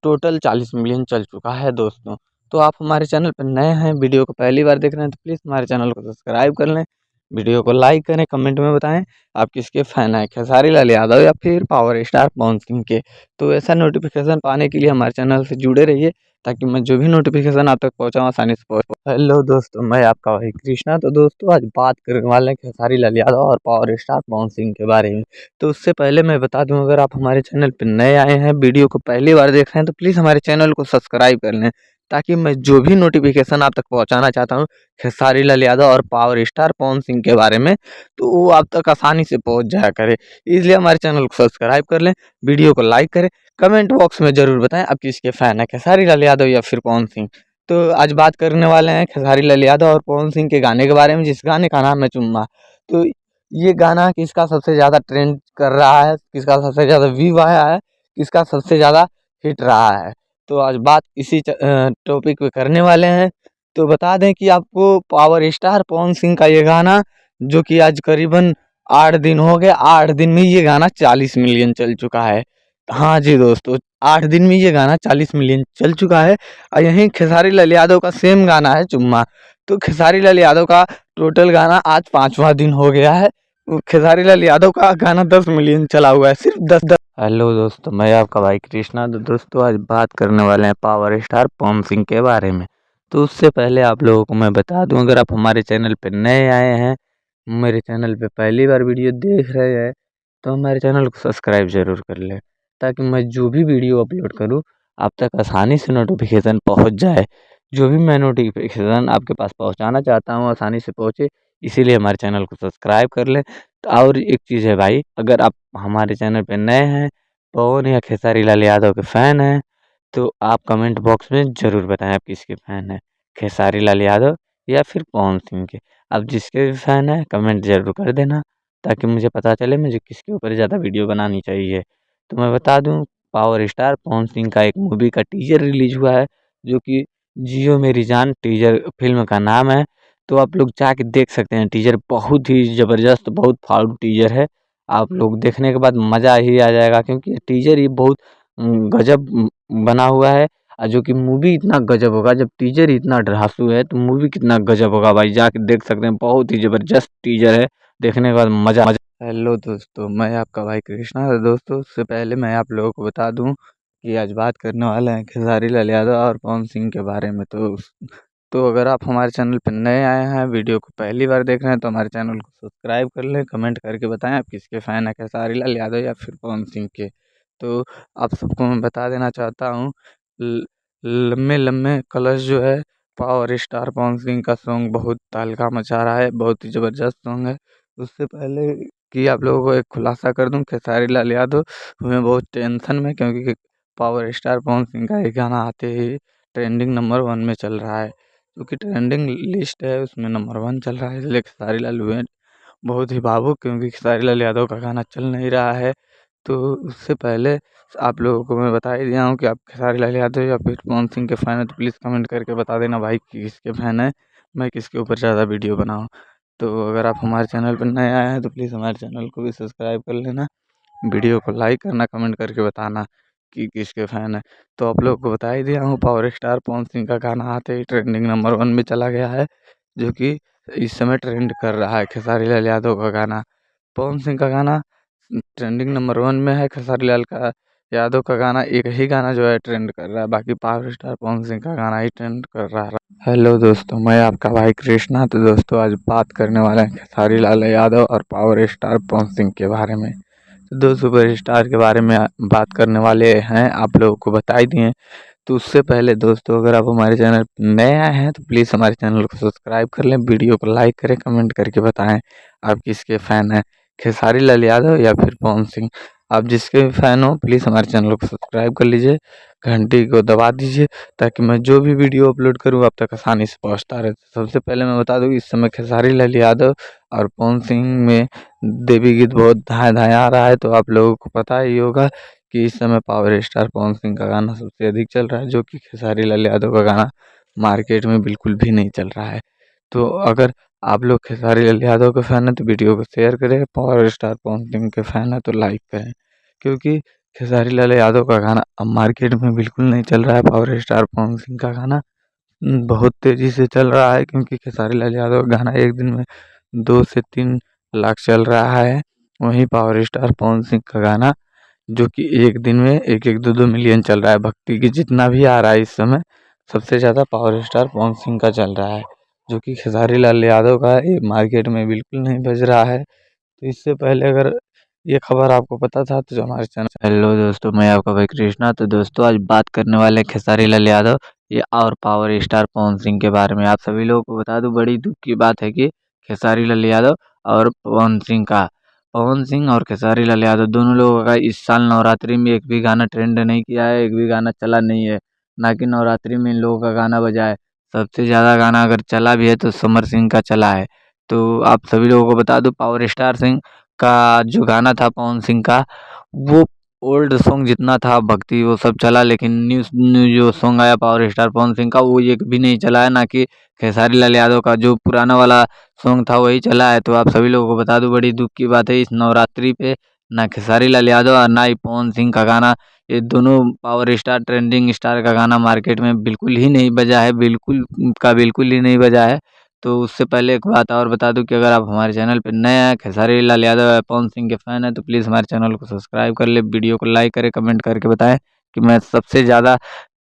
टोटल 40 मिलियन चल चुका है दोस्तों। तो आप हमारे चैनल पर नए हैं, वीडियो को पहली बार देख रहे हैं, तो प्लीज़ हमारे चैनल को सब्सक्राइब कर लें, वीडियो को लाइक करें, कमेंट में बताएं आप किसके फ़ैन हैं, खेसारी लाल यादव या फिर पावर स्टार पवन सिंह के। तो ऐसा नोटिफिकेशन पाने के लिए हमारे चैनल से जुड़े रहिए, ताकि मैं जो भी नोटिफिकेशन आप तक पहुँचाऊँ आसानी से पहुँच। हेलो दोस्तों, मैं आपका भाई कृष्णा। तो दोस्तों आज बात करने वाले हैं खेसारी लाल यादव और पावर स्टार पवन सिंह के बारे में। तो उससे पहले मैं बता दूं, अगर आप हमारे चैनल पर नए आए हैं, वीडियो को पहली बार देख रहे हैं, तो प्लीज़ हमारे चैनल को सब्सक्राइब कर लें, ताकि मैं जो भी नोटिफिकेशन आप तक पहुंचाना चाहता हूं खेसारी लाल यादव और पावर स्टार पवन सिंह के बारे में, तो वो आप तक आसानी से पहुंच जाया करे। इसलिए हमारे चैनल को सब्सक्राइब कर लें, वीडियो को लाइक करें, कमेंट बॉक्स में ज़रूर बताएं आप किसके फ़ैन हैं, खेसारी लाल यादव या फिर पवन सिंह। तो आज बात करने वाले हैं खेसारी लाल यादव और पवन सिंह के गाने के बारे में, जिस गाने का नाम है चुम्मा। तो ये गाना किसका सबसे ज़्यादा ट्रेंड कर रहा है, किसका सबसे ज़्यादा व्यू आया है, किसका सबसे ज़्यादा हिट रहा है, तो आज बात इसी टॉपिक पे करने वाले हैं। तो बता दें कि आपको पावर स्टार पवन सिंह का ये गाना, जो कि आज करीबन 8 दिन हो गए, 8 दिन में ये गाना 40 मिलियन चल चुका है। हाँ जी दोस्तों, 8 दिन में ये गाना 40 मिलियन चल चुका है। और यहीं खेसारी लाल यादव का सेम गाना है चुम्मा। तो खेसारी लाल यादव का टोटल गाना आज 5वां दिन हो गया है। खेसारी लाल यादव का गाना 10 मिलियन चला हुआ है, सिर्फ 10। हेलो दोस्तों, मैं आपका भाई कृष्णा। तो दोस्तों आज बात करने वाले हैं पावर स्टार पवन सिंह के बारे में। तो उससे पहले आप लोगों को मैं बता दूं, अगर आप हमारे चैनल पे नए आए हैं, मेरे चैनल पे पहली बार वीडियो देख रहे हैं, तो हमारे चैनल को सब्सक्राइब ज़रूर कर लें, ताकि मैं जो भी वीडियो अपलोड करूँ आप तक आसानी से नोटिफिकेशन पहुँच जाए। जो भी मैं नोटिफिकेशन आपके पास पहुँचाना चाहता हूँ आसानी से पहुँचे, इसीलिए हमारे चैनल को सब्सक्राइब कर लें। तो और एक चीज़ है भाई, अगर आप हमारे चैनल पे नए हैं, पवन या खेसारी लाल यादव के फ़ैन हैं, तो आप कमेंट बॉक्स में ज़रूर बताएं आप किसके फ़ैन हैं, खेसारी लाल यादव या फिर पवन सिंह के। आप जिसके भी फ़ैन हैं कमेंट ज़रूर कर देना, ताकि मुझे पता चले मुझे किसके ऊपर ज़्यादा वीडियो बनानी चाहिए। तो मैं बता दूं, पावर स्टार पवन सिंह का एक मूवी का टीज़र रिलीज़ हुआ है, जो कि जियो मेरी जान टीज़र फिल्म का नाम है। तो आप लोग जाके देख सकते हैं, टीज़र बहुत ही ज़बरदस्त, बहुत फाड़ू टीज़र है। आप लोग देखने के बाद मज़ा ही आ जाएगा, क्योंकि टीज़र ही बहुत गजब बना हुआ है। जो कि मूवी इतना गजब होगा, जब टीज़र ही इतना धांसू है तो मूवी कितना गजब होगा भाई, जाके देख सकते हैं। बहुत ही ज़बरदस्त टीज़र है, देखने के बाद मज़ा। हेलो दोस्तों, मैं आपका भाई कृष्णा। तो दोस्तों उससे पहले मैं आप लोगों को बता दूं कि आज बात करने वाले हैं खेसारी लाल यादव और पवन सिंह के बारे में। तो अगर आप हमारे चैनल पर नए आए हैं, वीडियो को पहली बार देख रहे हैं, तो हमारे चैनल को सब्सक्राइब कर लें, कमेंट करके बताएं आप किसके फ़ैन हैं, खेसारी लाल यादव या फिर पवन सिंह के। तो आप सबको मैं बता देना चाहता हूँ, लम्बे लम्बे कलर्स जो है, पावर स्टार पवन सिंह का सॉन्ग बहुत तहलका मचा रहा है, बहुत ही ज़बरदस्त सॉन्ग है। उससे पहले कि आप लोगों को एक खुलासा कर दूं, खेसारी लाल यादव हमें बहुत टेंशन में, क्योंकि पावर स्टार पवन सिंह का एक गाना आते ही ट्रेंडिंग नंबर 1 में चल रहा है, क्योंकि ट्रेंडिंग लिस्ट है उसमें नंबर 1 चल रहा है, इसलिए खेसारी लाल हुए बहुत ही भावुक, क्योंकि खेसारी लाल यादव का गाना चल नहीं रहा है। तो उससे पहले आप लोगों को मैं बता ही दिया हूँ कि आप खेसारी लाल यादव या फिर पवन सिंह के फ़ैन हैं तो प्लीज़ कमेंट करके बता देना भाई कि किसके फ़ैन हैं, मैं किसके ऊपर ज़्यादा वीडियो बनाऊँ। तो अगर आप हमारे चैनल पर नए आए हैं तो प्लीज़ हमारे चैनल को भी सब्सक्राइब कर लेना, वीडियो को लाइक करना, कमेंट करके बताना कि किसके फ़ैन हैं। तो आप लोगों को बता ही दिया हूँ, पावर स्टार पवन सिंह का गाना आते ही ट्रेंडिंग नंबर 1 में चला गया है, जो कि इस समय ट्रेंड कर रहा है खेसारी लाल यादव का गाना। पवन सिंह का गाना ट्रेंडिंग नंबर 1 में है, खेसारी लाल का यादव का गाना एक ही गाना जो है ट्रेंड कर रहा है, बाकी पावर स्टार पवन सिंह का गाना ही ट्रेंड कर रहा है। हेलो दोस्तों, मैं आपका भाई कृष्णा। तो दोस्तों आज बात करने वाले हैं खेसारी लाल यादव और पावर स्टार पवन सिंह के बारे में। तो दो सुपर स्टार के बारे में बात करने वाले हैं, आप लोगों को बता ही दिए। तो उससे पहले दोस्तों, अगर आप हमारे चैनल पर नए आए हैं तो प्लीज़ हमारे चैनल को सब्सक्राइब कर लें, वीडियो को लाइक करें, कमेंट करके बताएं आप किसके फ़ैन हैं, खेसारी लाल यादव या फिर पवन सिंह। आप जिसके भी फ़ैन हो प्लीज़ हमारे चैनल को सब्सक्राइब कर लीजिए, घंटी को दबा दीजिए, ताकि मैं जो भी वीडियो अपलोड करूँ आप तक आसानी से पहुँचता रहे। सबसे पहले मैं बता दूँ, इस समय खेसारी लाल यादव और पवन सिंह में देवी गीत बहुत धाए-धाए आ रहा है। तो आप लोगों को पता ही होगा कि इस समय पावर स्टार पवन सिंह का गाना सबसे अधिक चल रहा है, जो कि खेसारी लाल यादव का गाना मार्केट में बिल्कुल भी नहीं चल रहा है। तो अगर आप लोग खेसारी लाल यादव के फ़ैन हैं तो वीडियो को शेयर करें, पावर स्टार पवन सिंह के फ़ैन हैं तो लाइक करें, क्योंकि खेसारी लाल यादव का गाना अब मार्केट में बिल्कुल नहीं चल रहा है। पावर स्टार पवन सिंह का गाना बहुत तेज़ी से चल रहा है, क्योंकि खेसारी लाल यादव का गाना एक दिन में 2 से 3 लाख चल रहा है। वहीं पावर स्टार पवन सिंह का गाना जो कि एक दिन में 1-1, 2-2 मिलियन चल रहा है। भक्ति गीत जितना भी आ रहा है इस समय, सबसे ज़्यादा पावर स्टार पवन सिंह का चल रहा है, जो कि खेसारी लाल यादव का ये मार्केट में बिल्कुल नहीं बज रहा है। तो इससे पहले अगर ये खबर आपको पता था तो जो हमारे चैनल। हेलो दोस्तों, मैं आपका भाई कृष्णा। तो दोस्तों आज बात करने वाले हैं खेसारी लाल यादव ये और पावर स्टार पवन सिंह के बारे में। आप सभी लोगों को बता दूं, बड़ी दुख की बात है कि खेसारी लाल यादव और पवन सिंह और खेसारी लाल यादव दोनों लोगों का इस साल नवरात्रि में एक भी गाना ट्रेंड नहीं किया है, एक भी गाना चला नहीं है। ना कि नवरात्रि में इन लोगों का गाना बजा है। सबसे ज़्यादा गाना अगर चला भी है तो समर सिंह का चला है। तो आप सभी लोगों को बता दूं, पावर स्टार सिंह का जो गाना था पवन सिंह का, वो ओल्ड सॉन्ग जितना था भक्ति वो सब चला, लेकिन न्यू न्यू जो सॉन्ग आया पावर स्टार पवन सिंह का वो एक भी नहीं चला है। ना कि खेसारी लाल यादव का जो पुराना वाला सॉन्ग था वही चला है। तो आप सभी लोगों को बता दूं, बड़ी दुख की बात है, इस नवरात्रि पे ना खेसारी लाल यादव और ना ही पवन सिंह का गाना, ये दोनों पावर स्टार ट्रेंडिंग स्टार का गाना मार्केट में बिल्कुल ही नहीं बजा है, बिल्कुल का बिल्कुल ही नहीं बजा है। तो उससे पहले एक बात और बता दूं कि अगर आप हमारे चैनल पे नए हैं, खेसारी लाल यादव या पवन सिंह के फ़ैन हैं तो प्लीज़ हमारे चैनल को सब्सक्राइब कर ले, वीडियो को लाइक करें, कमेंट करके बताएं कि मैं सबसे ज़्यादा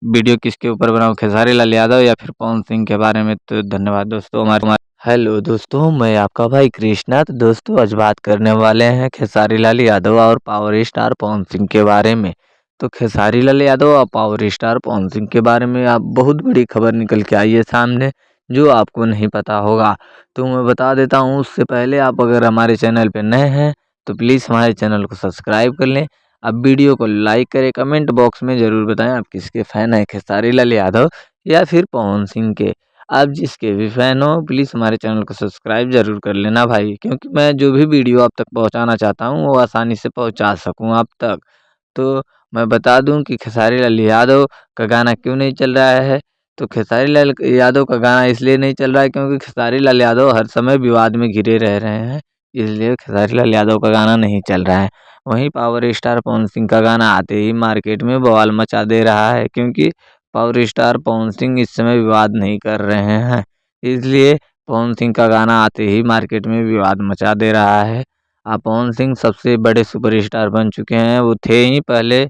वीडियो किसके ऊपर बनाऊँ, खेसारी लाल यादव या फिर पवन सिंह के बारे में। तो धन्यवाद दोस्तों। हमारे हेलो दोस्तों, मैं आपका भाई कृष्णा। तो दोस्तों आज बात करने वाले हैं खेसारी लाल यादव और पावर स्टार पवन सिंह के बारे में। तो खेसारी लाल यादव और पावर स्टार पवन सिंह के बारे में आप बहुत बड़ी खबर निकल के आई है सामने, जो आपको नहीं पता होगा। तो मैं बता देता हूँ, उससे पहले आप अगर हमारे चैनल पे नए हैं तो प्लीज़ हमारे चैनल को सब्सक्राइब कर लें। अब वीडियो को लाइक करें, कमेंट बॉक्स में ज़रूर बताएं आप किसके फ़ैन हैं, खेसारी लाल यादव या फिर पवन सिंह के। आप जिसके भी फ़ैन हो प्लीज़ हमारे चैनल को सब्सक्राइब ज़रूर कर लेना भाई, क्योंकि मैं जो भी वीडियो आप तक पहुँचाना चाहता हूँ वो आसानी से पहुँचा सकूँ आप तक। तो मैं बता दूं कि खेसारी लाल यादव का गाना क्यों नहीं चल रहा है। तो खेसारी लाल यादव का गाना इसलिए नहीं चल रहा है क्योंकि खेसारी लाल यादव हर समय विवाद में घिरे रह रहे हैं, इसलिए खेसारी लाल यादव का गाना नहीं चल रहा है। वहीं पावर स्टार पवन सिंह का गाना आते ही मार्केट में बवाल मचा दे रहा है, क्योंकि पावर स्टार पवन सिंह इस समय विवाद नहीं कर रहे हैं, इसलिए पवन सिंह का गाना आते ही मार्केट में विवाद मचा दे रहा है। पवन सिंह सबसे बड़े सुपरस्टार बन चुके हैं, वो थे ही पहले।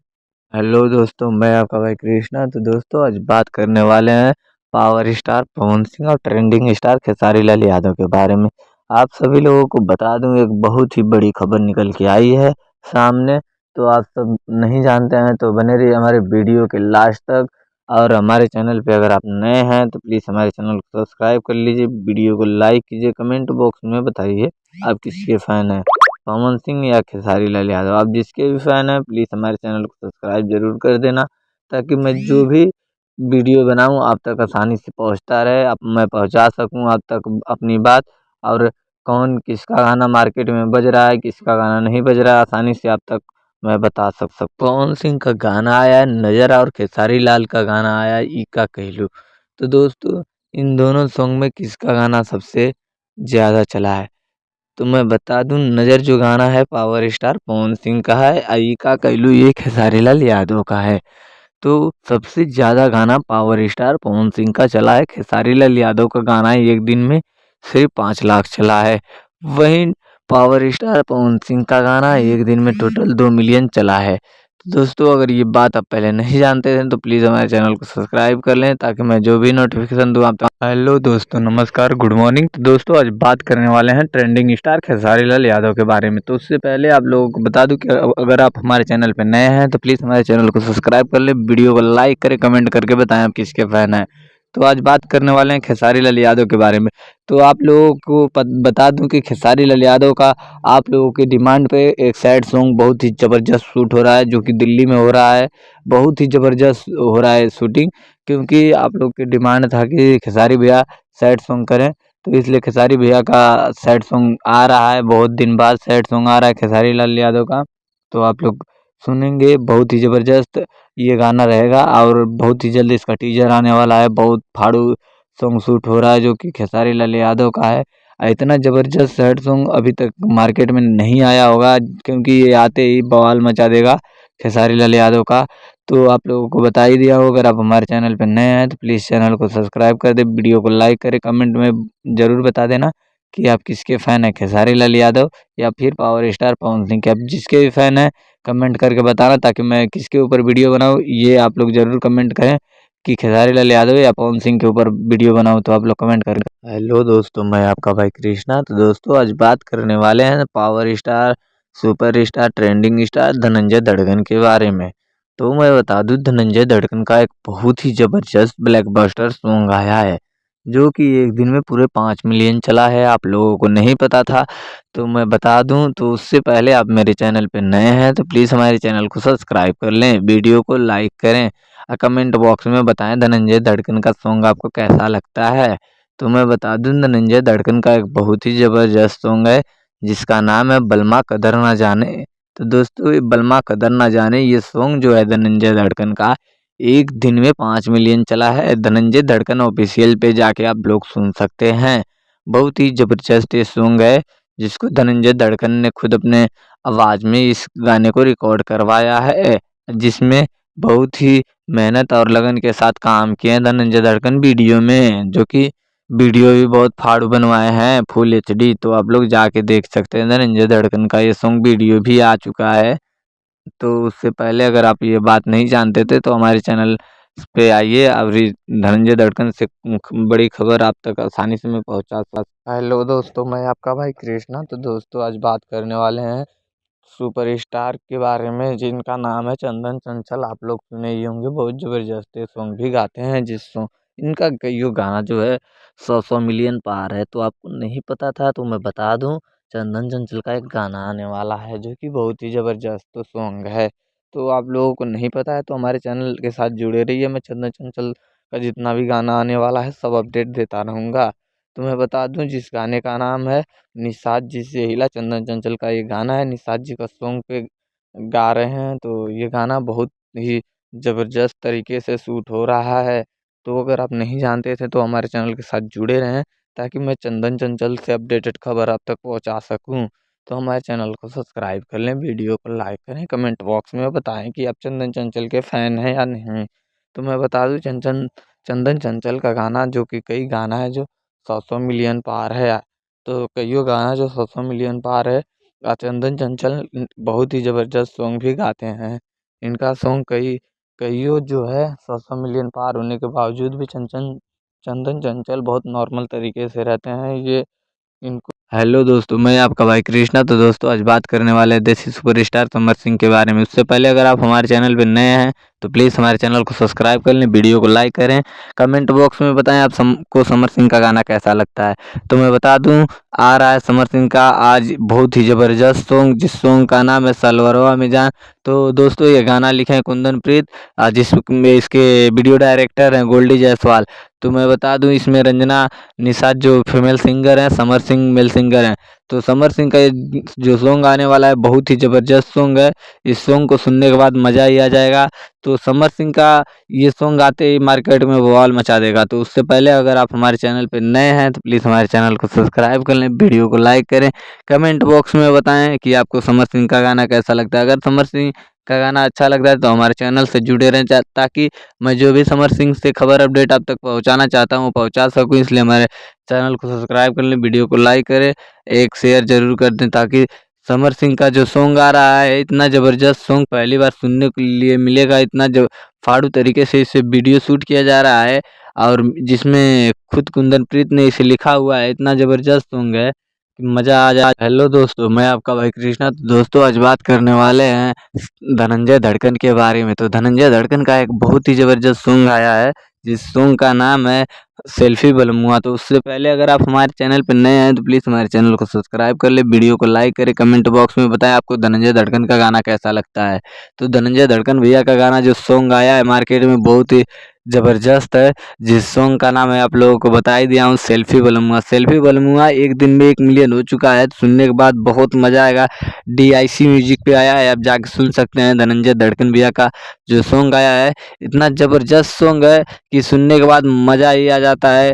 हेलो दोस्तों, मैं आपका भाई कृष्णा। तो दोस्तों आज बात करने वाले हैं पावर स्टार पवन सिंह और ट्रेंडिंग स्टार खेसारी लाल यादव के बारे में। आप सभी लोगों को बता दूं, एक बहुत ही बड़ी खबर निकल के आई है सामने। तो आप सब नहीं जानते हैं तो बने रहिए हमारे वीडियो के लास्ट तक। और हमारे चैनल पे अगर आप नए हैं तो प्लीज़ हमारे चैनल को सब्सक्राइब कर लीजिए, वीडियो को लाइक कीजिए, कमेंट बॉक्स में बताइए आप किसके फ़ैन हैं, पवन सिंह या खेसारी लाल यादव। आप जिसके भी फ़ैन हैं प्लीज़ हमारे चैनल को सब्सक्राइब ज़रूर कर देना, ताकि मैं जो भी वीडियो बनाऊँ आप तक आसानी से पहुँचता रहे, आप मैं पहुँचा सकूँ आप तक अपनी बात। और कौन किसका गाना मार्केट में बज रहा है, किसका गाना नहीं बज रहा है, आसानी से आप तक मैं बता सकता हूँ। पवन सिंह का गाना आया है नजर और खेसारी लाल का गाना आया है ईका कहलू। तो दोस्तों इन दोनों सॉन्ग में किसका गाना सबसे ज़्यादा चला है? तो मैं बता दूं नज़र जो गाना है पावर स्टार पवन सिंह का है, ईका कहलू ये खेसारी लाल यादव का है। तो सबसे ज़्यादा गाना पावर स्टार पवन सिंह का चला है। खेसारी लाल यादव का गाना एक दिन में सिर्फ 5 लाख चला है। वहीं पावर स्टार पवन सिंह का गाना एक दिन में टोटल 2 मिलियन चला है। तो दोस्तों अगर ये बात आप पहले नहीं जानते थे तो प्लीज़ हमारे चैनल को सब्सक्राइब कर लें ताकि मैं जो भी नोटिफिकेशन दूँ आप तक। हेलो दोस्तों, नमस्कार, गुड मॉर्निंग। तो दोस्तों आज बात करने वाले हैं ट्रेंडिंग स्टार खेसारी लाल यादव के बारे में। तो उससे पहले आप लोगों को बता दूं कि अगर आप हमारे चैनल पर नए हैं तो प्लीज़ हमारे चैनल को सब्सक्राइब कर लें, वीडियो को लाइक करें, कमेंट करके बताएं आप किसके फ़ैन हैं। तो आज बात करने वाले हैं खेसारी लाल यादव के बारे में। तो आप लोगों को बता दूं कि खेसारी लाल यादव का आप लोगों की डिमांड पे एक सैड सॉन्ग बहुत ही ज़बरदस्त शूट हो रहा है, जो कि दिल्ली में हो रहा है। बहुत ही ज़बरदस्त हो रहा है शूटिंग, क्योंकि आप लोग की डिमांड था कि खेसारी भैया सैड सॉन्ग करें, तो इसलिए खेसारी भैया का सैड सॉन्ग आ रहा है। बहुत दिन बाद सैड सॉन्ग आ रहा है खेसारी लाल यादव का, तो आप लोग सुनेंगे। बहुत ही ज़बरदस्त ये गाना रहेगा और बहुत ही जल्द इसका टीजर आने वाला है। बहुत फाड़ू सॉन्ग शूट हो रहा है जो कि खेसारी लाल यादव का है। इतना ज़बरदस्त सैड सॉन्ग अभी तक मार्केट में नहीं आया होगा, क्योंकि ये आते ही बवाल मचा देगा खेसारी लाल यादव का। तो आप लोगों को बता ही दिया होगा। अगर आप हमारे चैनल पर नए हैं तो प्लीज़ चैनल को सब्सक्राइब कर दें, वीडियो को लाइक करें, कमेंट में ज़रूर बता देना कि आप किसके फ़ैन हैं, खेसारी लाल यादव या फिर पावर स्टार पवन सिंह के। आप जिसके भी फ़ैन हैं कमेंट करके बताना, ताकि मैं किसके ऊपर वीडियो बनाऊँ ये आप लोग ज़रूर कमेंट करें कि खेसारी लाल यादव या पवन सिंह के ऊपर वीडियो बनाऊँ, तो आप लोग कमेंट करें। हेलो दोस्तों, मैं आपका भाई कृष्णा। तो दोस्तों आज बात करने वाले हैं power star, super star, trending star Dhananjay Dadgan के बारे में। तो मैं बता दूं धनंजय दड़गन का एक बहुत ही ज़बरदस्त ब्लॉकबस्टर सॉन्ग आया है, जो कि एक दिन में पूरे 5 मिलियन चला है। आप लोगों को नहीं पता था तो मैं बता दूं। तो उससे पहले आप मेरे चैनल पे नए हैं तो प्लीज़ हमारे चैनल को सब्सक्राइब कर लें, वीडियो को लाइक करें और कमेंट बॉक्स में बताएं धनंजय दड़गन का सॉन्ग आपको कैसा लगता है। तो मैं बता दूं धनंजय दड़गन का एक बहुत ही ज़बरदस्त सॉन्ग है जिसका नाम है बलमा कदर ना जाने। तो दोस्तों ये बलमा कदर ना जाने ये सॉन्ग जो है धनंजय धड़कन का एक दिन में 5 मिलियन चला है। धनंजय धड़कन ऑफिशियल पे जाके आप लोग सुन सकते हैं। बहुत ही ज़बरदस्त ये सॉन्ग है जिसको धनंजय धड़कन ने खुद अपने आवाज़ में इस गाने को रिकॉर्ड करवाया है, जिसमें बहुत ही मेहनत और लगन के साथ काम किए हैं धनंजय धड़कन वीडियो में, जो कि वीडियो भी बहुत फाड़ू बनवाए हैं फुल एचडी। तो आप लोग जाके देख सकते हैं धनंजय धड़कन का ये सॉन्ग वीडियो भी आ चुका है। तो उससे पहले अगर आप ये बात नहीं जानते थे तो हमारे चैनल पे आइए और धनंजय धड़कन से बड़ी खबर आप तक आसानी से मैं पहुंचा सकता। हेलो दोस्तों, मैं आपका भाई कृष्णा। तो दोस्तों आज बात करने वाले हैं सुपर स्टार के बारे में जिनका नाम है चंदन चंचल। आप लोग सुने ही होंगे, बहुत ज़बरदस्त सॉन्ग भी गाते हैं। जिस सॉन्ग इनका कईयों गाना जो है 100 मिलियन पार है। तो आपको नहीं पता था तो मैं बता दूं चंदन चंचल का एक गाना आने वाला है जो कि बहुत ही ज़बरदस्त सॉन्ग है। तो आप लोगों को नहीं पता है तो हमारे चैनल के साथ जुड़े रहिए। मैं चंदन चंचल का जितना भी गाना आने वाला है सब अपडेट देता रहूँगा। तो मैं बता दूं जिस गाने का नाम है निषाद जी से हिला, चंदन चंचल का ये गाना है। निषाद जी का सॉन्ग पे गा रहे हैं। तो ये गाना बहुत ही ज़बरदस्त तरीके से शूट हो रहा है। तो अगर आप नहीं जानते थे तो हमारे चैनल के साथ जुड़े रहें ताकि मैं चंदन चंचल से अपडेटेड खबर आप तक पहुंचा सकूं। तो हमारे चैनल को सब्सक्राइब कर लें, वीडियो को लाइक करें, कमेंट बॉक्स में बताएं कि आप चंदन चंचल के फ़ैन हैं या नहीं। तो मैं बता दूं चंचन चंदन चंचल का गाना जो कि कई गाना है जो 100 मिलियन पार है। तो कईयों गाना जो 100 मिलियन पार है। चंदन चंचल बहुत ही ज़बरदस्त सॉन्ग भी गाते हैं। इनका सॉन्ग कईयों जो है 100 मिलियन पार होने के बावजूद भी चंदन चंचल बहुत नॉर्मल तरीके से रहते हैं। ये इनको हेलो दोस्तों, मैं आपका भाई कृष्णा। तो दोस्तों आज बात करने वाले हैं देसी सुपरस्टार समर सिंह के बारे में। उससे पहले अगर आप हमारे चैनल पर नए हैं तो प्लीज़ हमारे चैनल को सब्सक्राइब कर लें, वीडियो को लाइक करें, कमेंट बॉक्स में बताएं आप को समर सिंह का गाना कैसा लगता है। तो मैं बता दूं, आ रहा है समर सिंह का आज बहुत ही ज़बरदस्त सॉन्ग, जिस सॉन्ग का नाम है सलवरवा में जान। तो दोस्तों ये गाना लिखे हैं कुंदन प्रीत, जिसमें इसके वीडियो डायरेक्टर हैं गोल्डी जायसवाल। तो मैं बता दूं इसमें रंजना निषाद जो फीमेल सिंगर हैं, समर सिंह मेल सिंगर हैं। तो समर सिंह का ये जो सॉन्ग आने वाला है बहुत ही ज़बरदस्त सॉन्ग है। इस सॉन्ग को सुनने के बाद मज़ा ही आ जाएगा। तो समर सिंह का ये सॉन्ग आते ही मार्केट में बवाल मचा देगा। तो उससे पहले अगर आप हमारे चैनल पे नए हैं तो प्लीज़ हमारे चैनल को सब्सक्राइब कर लें, वीडियो को लाइक करें, कमेंट बॉक्स में बताएं कि आपको समर सिंह का गाना कैसा लगता है। अगर समर सिंह का गाना अच्छा लगता है तो हमारे चैनल से जुड़े रहें, ताकि मैं जो भी समर सिंह से खबर अपडेट आप तक पहुंचाना चाहता हूं पहुंचा सकूं। इसलिए हमारे चैनल को सब्सक्राइब कर लें, वीडियो को लाइक करें, एक शेयर ज़रूर कर दें, ताकि समर सिंह का जो सॉन्ग आ रहा है इतना ज़बरदस्त सॉन्ग पहली बार सुनने के लिए मिलेगा। इतना जो फाड़ू तरीके से इसे वीडियो शूट किया जा रहा है और जिसमें खुद कुंदन प्रीत ने इसे लिखा हुआ है, इतना ज़बरदस्त सॉन्ग है कि मज़ा आ जाए। हेलो दोस्तों, मैं आपका भाई कृष्णा। तो दोस्तों आज बात करने वाले हैं धनंजय धड़कन के बारे में। तो धनंजय धड़कन का एक बहुत ही ज़बरदस्त सॉन्ग आया है, जिस सॉन्ग का नाम है सेल्फी बलमुआ। तो उससे पहले अगर आप हमारे चैनल पर नए हैं तो प्लीज़ हमारे चैनल को सब्सक्राइब कर ले, वीडियो को लाइक करें, कमेंट बॉक्स में बताएं आपको धनंजय धड़कन का गाना कैसा लगता है। तो धनंजय धड़कन भैया का गाना जो सॉन्ग आया है मार्केट में बहुत ही ज़बरदस्त है, जिस सॉन्ग का नाम है आप लोगों को बता ही दिया हूँ, सेल्फी बलमुआ। सेल्फी बलमुआ एक दिन में 1 मिलियन हो चुका है। तो सुनने के बाद बहुत मज़ा आएगा। DIC म्यूजिक पे आया है, आप जाके सुन सकते हैं। धनंजय धड़कन भैया का जो सॉन्ग आया है इतना ज़बरदस्त सॉन्ग है कि सुनने के बाद मज़ा ही आ जाता है।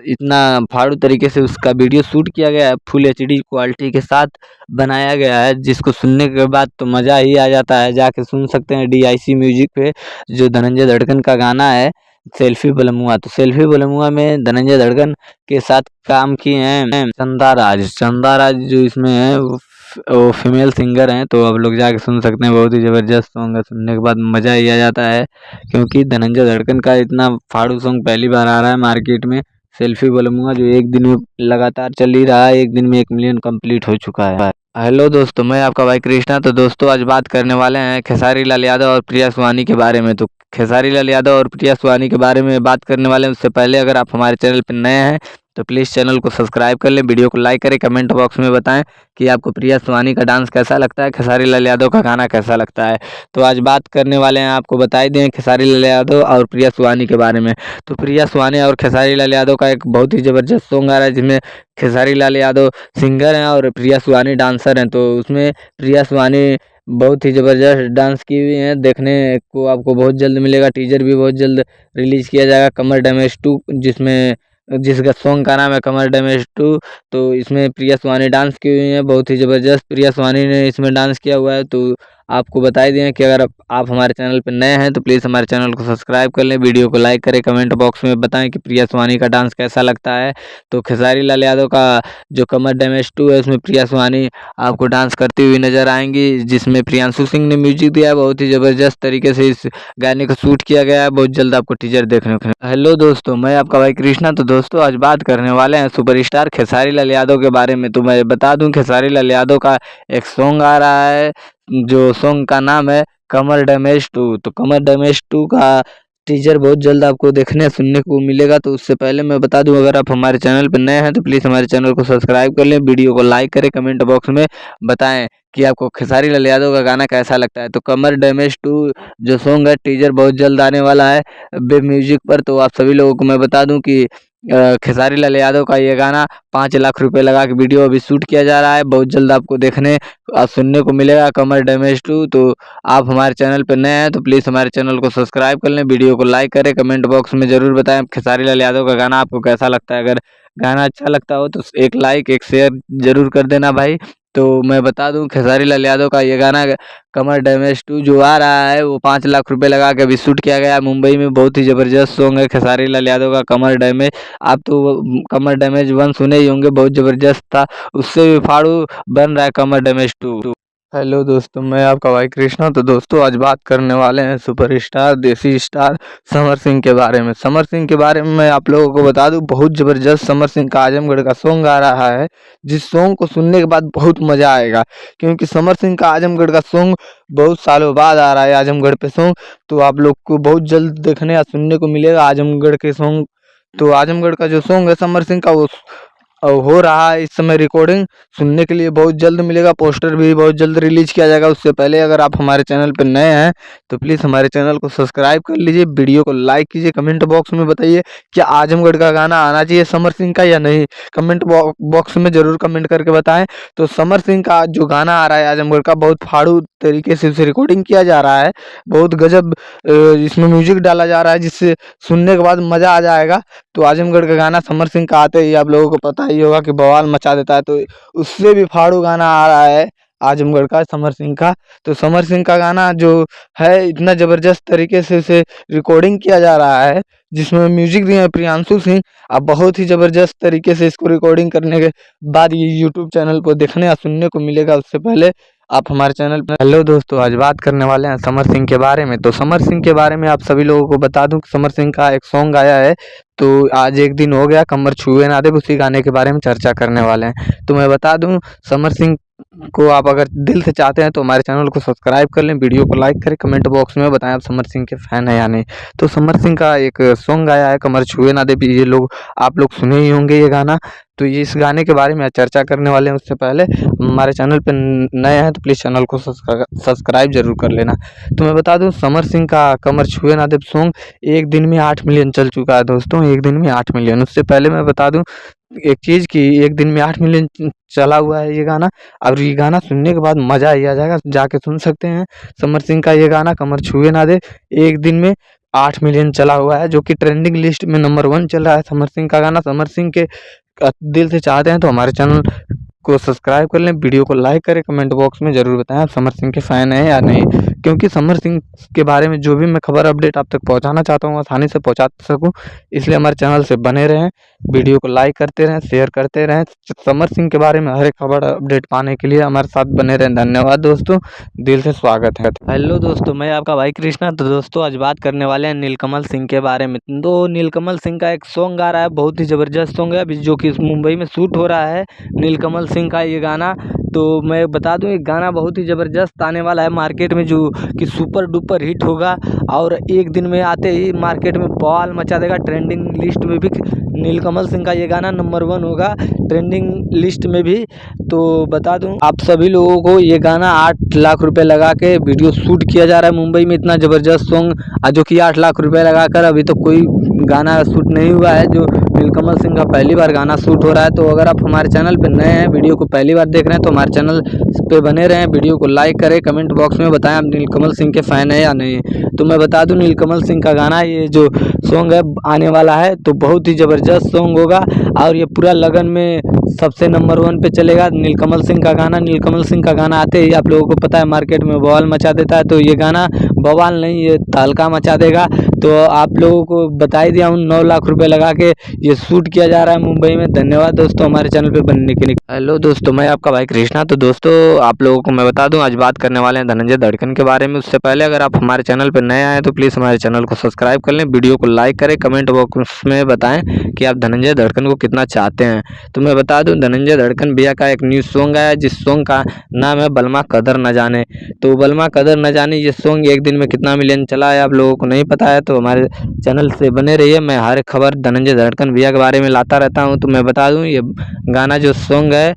इतना फाड़ू तरीके से उसका वीडियो शूट किया गया है, फुल HD क्वालिटी के साथ बनाया गया है, जिसको सुनने के बाद तो मज़ा ही आ जाता है। जाके सुन सकते हैं DIC म्यूजिक पे जो धनंजय धड़कन का गाना है सेल्फी बलमुआ। तो सेल्फी बलमुआ में धनंजय धड़कन के साथ काम किए हैं चंदा राज जो इसमें है वो फीमेल सिंगर हैं। तो आप लोग जाके सुन सकते हैं, बहुत ही ज़बरदस्त सॉन्ग है, सुनने के बाद मज़ा ही आ जाता है। क्योंकि धनंजय धड़कन का इतना फाड़ू सॉन्ग पहली बार आ रहा है मार्केट में, सेल्फी बलमुआ, जो एक दिन में लगातार चल ही रहा है, एक दिन में 1 मिलियन कंप्लीट हो चुका है। हेलो दोस्तों, मैं आपका भाई कृष्णा। तो दोस्तों आज बात करने वाले हैं खेसारी लाल यादव और प्रिया सुहानी के बारे में। तो खेसारी लाल यादव और प्रिया सुहानी के बारे में बात करने वाले हैं। उससे पहले अगर आप हमारे चैनल पर नए हैं तो प्लीज़ चैनल को सब्सक्राइब कर लें, वीडियो को लाइक करें, कमेंट बॉक्स में बताएं कि आपको प्रिया सुहानी का डांस कैसा लगता है, खेसारी लाल यादव का गाना कैसा लगता है। तो आज बात करने वाले हैं, आपको बता ही दें, खेसारी लाल यादव और प्रिया सुहानी के बारे में। तो प्रिया सुहानी और खेसारी लाल यादव का एक बहुत ही ज़बरदस्त सॉन्ग आ रहा है, जिसमें खेसारी लाल यादव सिंगर हैं और प्रिया सुहानी डांसर हैं। तो उसमें प्रिया सुहानी बहुत ही ज़बरदस्त डांस की हुई हैं, देखने को आपको बहुत जल्द मिलेगा। टीजर भी बहुत जल्द रिलीज़ किया जाएगा कमर डैमेज 2, जिसका सॉन्ग का नाम है कमर डैमेज 2। तो इसमें प्रिया सुहानी डांस की हुई हैं, बहुत ही ज़बरदस्त प्रिया सुहानी ने इसमें डांस किया हुआ है। तो आपको बता ही दें कि अगर आप हमारे चैनल पर नए हैं तो प्लीज़ हमारे चैनल को सब्सक्राइब कर लें, वीडियो को लाइक करें, कमेंट बॉक्स में बताएं कि प्रिया सुहानी का डांस कैसा लगता है। तो खेसारी लाल यादव का जो कमर डैमेज 2 है उसमें प्रिया सुहानी आपको डांस करती हुई नज़र आएंगी, जिसमें प्रियांशु सिंह ने म्यूजिक दिया है। बहुत ही ज़बरदस्त तरीके से इस गाने को शूट किया गया है, बहुत जल्द आपको टीजर देखने को। हेलो दोस्तों, मैं आपका भाई कृष्णा। तो दोस्तों आज बात करने वाले हैं सुपरस्टार खेसारी लाल यादव के बारे में। तो मैं बता दूं, खेसारी लाल यादव का एक सॉन्ग आ रहा है, जो सॉन्ग का नाम है कमर डैमेज 2। तो कमर डैमेज 2 का टीजर बहुत जल्द आपको देखने सुनने को मिलेगा। तो उससे पहले मैं बता दूं, अगर आप हमारे चैनल पर नए हैं तो प्लीज़ हमारे चैनल को सब्सक्राइब कर लें, वीडियो को लाइक करें, कमेंट बॉक्स में बताएं कि आपको खेसारी लाल यादव का गाना कैसा लगता है। तो कमर डैमेज 2 जो सॉन्ग है, टीजर बहुत जल्द आने वाला है वेब म्यूजिक पर। तो आप सभी लोगों को मैं बता दूं कि खेसारी लाल यादव का ये गाना 5 लाख रुपए लगा के वीडियो अभी शूट किया जा रहा है, बहुत जल्द आपको देखने और सुनने को मिलेगा कमर डैमेज 2। तो आप हमारे चैनल पर नए हैं तो प्लीज़ हमारे चैनल को सब्सक्राइब कर लें, वीडियो को लाइक करें, कमेंट बॉक्स में ज़रूर बताएं खेसारी लाल यादव का गाना आपको कैसा लगता है। अगर गाना अच्छा लगता हो तो एक लाइक एक शेयर ज़रूर कर देना भाई। तो मैं बता दूं, खेसारी लाल यादव का ये गाना कमर डैमेज 2 जो आ रहा है वो 5 लाख रुपए लगा के अभी शूट किया गया है मुंबई में। बहुत ही ज़बरदस्त सॉन्ग है खेसारी लाल यादव का कमर डैमेज। आप तो कमर डैमेज 1 सुने ही होंगे, बहुत ज़बरदस्त था, उससे भी फाड़ू बन रहा है कमर डैमेज 2। हेलो दोस्तों, मैं आपका भाई कृष्णा। तो दोस्तों आज बात करने वाले हैं सुपरस्टार देसी स्टार समर सिंह के बारे में। समर सिंह के बारे में मैं आप लोगों को बता दूं, बहुत ज़बरदस्त समर सिंह का आजमगढ़ का सॉन्ग आ रहा है, जिस सॉन्ग को सुनने के बाद बहुत मज़ा आएगा। क्योंकि समर सिंह का आजमगढ़ का सॉन्ग बहुत सालों बाद आ रहा है आजमगढ़ पे सॉन्ग, तो आप लोग को बहुत जल्द देखने या सुनने को मिलेगा आजमगढ़ के सॉन्ग। तो आजमगढ़ का जो सॉन्ग है समर सिंह का, वो हो रहा है इस समय रिकॉर्डिंग, सुनने के लिए बहुत जल्द मिलेगा। पोस्टर भी बहुत जल्द रिलीज किया जाएगा। उससे पहले अगर आप हमारे चैनल पर नए हैं तो प्लीज़ हमारे चैनल को सब्सक्राइब कर लीजिए, वीडियो को लाइक कीजिए, कमेंट बॉक्स में बताइए क्या आजमगढ़ का गाना आना चाहिए समर सिंह का या नहीं। कमेंट बॉक्स में ज़रूर कमेंट करके बताएं। तो समर सिंह का जो गाना आ रहा है आजमगढ़ का, बहुत फाड़ू तरीके से उसे रिकॉर्डिंग किया जा रहा है, बहुत गजब इसमें म्यूजिक डाला जा रहा है, जिससे सुनने के बाद मज़ा आ जाएगा। तो आजमगढ़ का गाना समर सिंह का आते ही आप लोगों को पता ही होगा कि बवाल मचा देता है। तो उससे भी फाड़ू गाना आ रहा है आजमगढ़ का समर सिंह का। तो समर सिंह का गाना जो है, इतना ज़बरदस्त तरीके से उसे रिकॉर्डिंग किया जा रहा है, जिसमें म्यूजिक दिए हैं प्रियांशु सिंह। अब बहुत ही ज़बरदस्त तरीके से इसको रिकॉर्डिंग करने के बाद ये यूट्यूब चैनल पर देखने या सुनने को मिलेगा। उससे पहले आप हमारे चैनल पर। हेलो दोस्तों, आज बात करने वाले हैं समर सिंह के बारे में। तो समर सिंह के बारे में आप सभी लोगों को बता दूं कि समर सिंह का एक सॉन्ग आया है, तो आज एक दिन हो गया कमर छुए ना दे, उसी गाने के बारे में चर्चा करने वाले हैं। तो मैं बता दूं, समर सिंह को आप अगर दिल से चाहते हैं तो हमारे चैनल को सब्सक्राइब कर लें, वीडियो को लाइक करें, कमेंट बॉक्स में बताएं आप समर सिंह के फैन हैं या नहीं। तो समर सिंह का एक सॉन्ग आया है कमर छुए ना दे, ये लोग आप लोग सुने ही होंगे ये गाना। तो ये इस गाने के बारे में चर्चा करने वाले हैं। उससे पहले हमारे चैनल पर नए हैं तो प्लीज़ चैनल को सब्सक्राइब जरूर कर लेना। तो मैं बता दूं, समर सिंह का कमर छुए ना दे सॉन्ग एक दिन में 8 मिलियन चल चुका है दोस्तों, एक दिन में 8 मिलियन। उससे पहले मैं बता दूं एक चीज़ कि एक दिन में 8 मिलियन चला हुआ है ये गाना। और ये गाना सुनने के बाद मज़ा ही आ जाएगा, जाके सुन सकते हैं। समर सिंह का ये गाना कमर छुए ना दे एक दिन में 8 मिलियन चला हुआ है, जो कि ट्रेंडिंग लिस्ट में नंबर 1 चल रहा है समर सिंह का गाना। समर सिंह के दिल से चाहते हैं तो हमारे चैनल को सब्सक्राइब कर लें, वीडियो को लाइक करें, कमेंट बॉक्स में ज़रूर बताएं आप समर सिंह के फ़ैन हैं या नहीं। क्योंकि समर सिंह के बारे में जो भी मैं खबर अपडेट आप तक पहुंचाना चाहता हूँ आसानी से पहुंचा सकूं, इसलिए हमारे चैनल से बने रहें, वीडियो को लाइक करते रहें, शेयर करते रहें। समर सिंह के बारे में हर एक खबर अपडेट पाने के लिए हमारे साथ बने रहें। धन्यवाद दोस्तों, दिल से स्वागत है। हेलो दोस्तों, मैं आपका भाई कृष्णा। तो दोस्तों आज बात करने वाले हैं नीलकमल सिंह के बारे में। तो नीलकमल सिंह का एक सॉन्ग आ रहा है, बहुत ही ज़बरदस्त सॉन्ग है, अभी जो कि मुंबई में शूट हो रहा है नीलकमल सिंह का ये गाना। तो मैं बता दूं, एक गाना बहुत ही ज़बरदस्त आने वाला है मार्केट में, जो कि सुपर डुपर हिट होगा और एक दिन में आते ही मार्केट में बवाल मचा देगा। ट्रेंडिंग लिस्ट में भी नीलकमल सिंह का ये गाना नंबर 1 होगा ट्रेंडिंग लिस्ट में भी। तो बता दूं आप सभी लोगों को, ये गाना 8 लाख रुपए लगा के वीडियो शूट किया जा रहा है मुंबई में। इतना ज़बरदस्त सॉन्ग, जो कि 8 लाख रुपए लगा कर अभी तो कोई गाना शूट नहीं हुआ है, जो नीलकमल सिंह का पहली बार गाना शूट हो रहा है। तो अगर आप हमारे चैनल पर नए हैं, वीडियो को पहली बार देख रहे हैं, तो हमारे चैनल पे बने रहें, वीडियो को लाइक करें, कमेंट बॉक्स में बताएं आप नीलकमल सिंह के फ़ैन हैं या नहीं। तो मैं बता दूं, नीलकमल सिंह का गाना ये जो सॉन्ग है आने वाला है, तो बहुत ही ज़बरदस्त सॉन्ग होगा और ये पूरा लगन में सबसे नंबर 1 पे चलेगा नीलकमल सिंह का गाना। नीलकमल सिंह का गाना आते ही आप लोगों को पता है मार्केट में बवाल मचा देता है, तो ये गाना बवाल नहीं, ये तहलका मचा देगा। तो आप लोगों को बता ही दिया हूँ, 9 लाख रुपए लगा के ये शूट किया जा रहा है मुंबई में। धन्यवाद दोस्तों हमारे चैनल पे बनने के लिए। हेलो दोस्तों, मैं आपका भाई कृष्णा। तो दोस्तों आप लोगों को मैं बता दूं, आज बात करने वाले हैं धनंजय धड़कन के बारे में। उससे पहले अगर आप हमारे चैनल पर नए आए तो प्लीज़ हमारे चैनल को सब्सक्राइब कर लें, वीडियो को लाइक करें, कमेंट बॉक्स में बताएं कि आप धनंजय धड़कन को कितना चाहते हैं। तो मैं बता दूं, धनंजय धड़कन भैया का एक न्यू सॉन्ग आया, जिस सॉन्ग का नाम है बलमा कदर न जाने। तो बलमा कदर न जाने ये सॉन्ग एक दिन में कितना मिलियन चला है आप लोगों को नहीं पता है, तो हमारे चैनल से बने रहिए। मैं हर खबर धनंजय धड़कन भैया के बारे में लाता रहता हूं। तो मैं बता दूं, ये गाना जो सॉन्ग है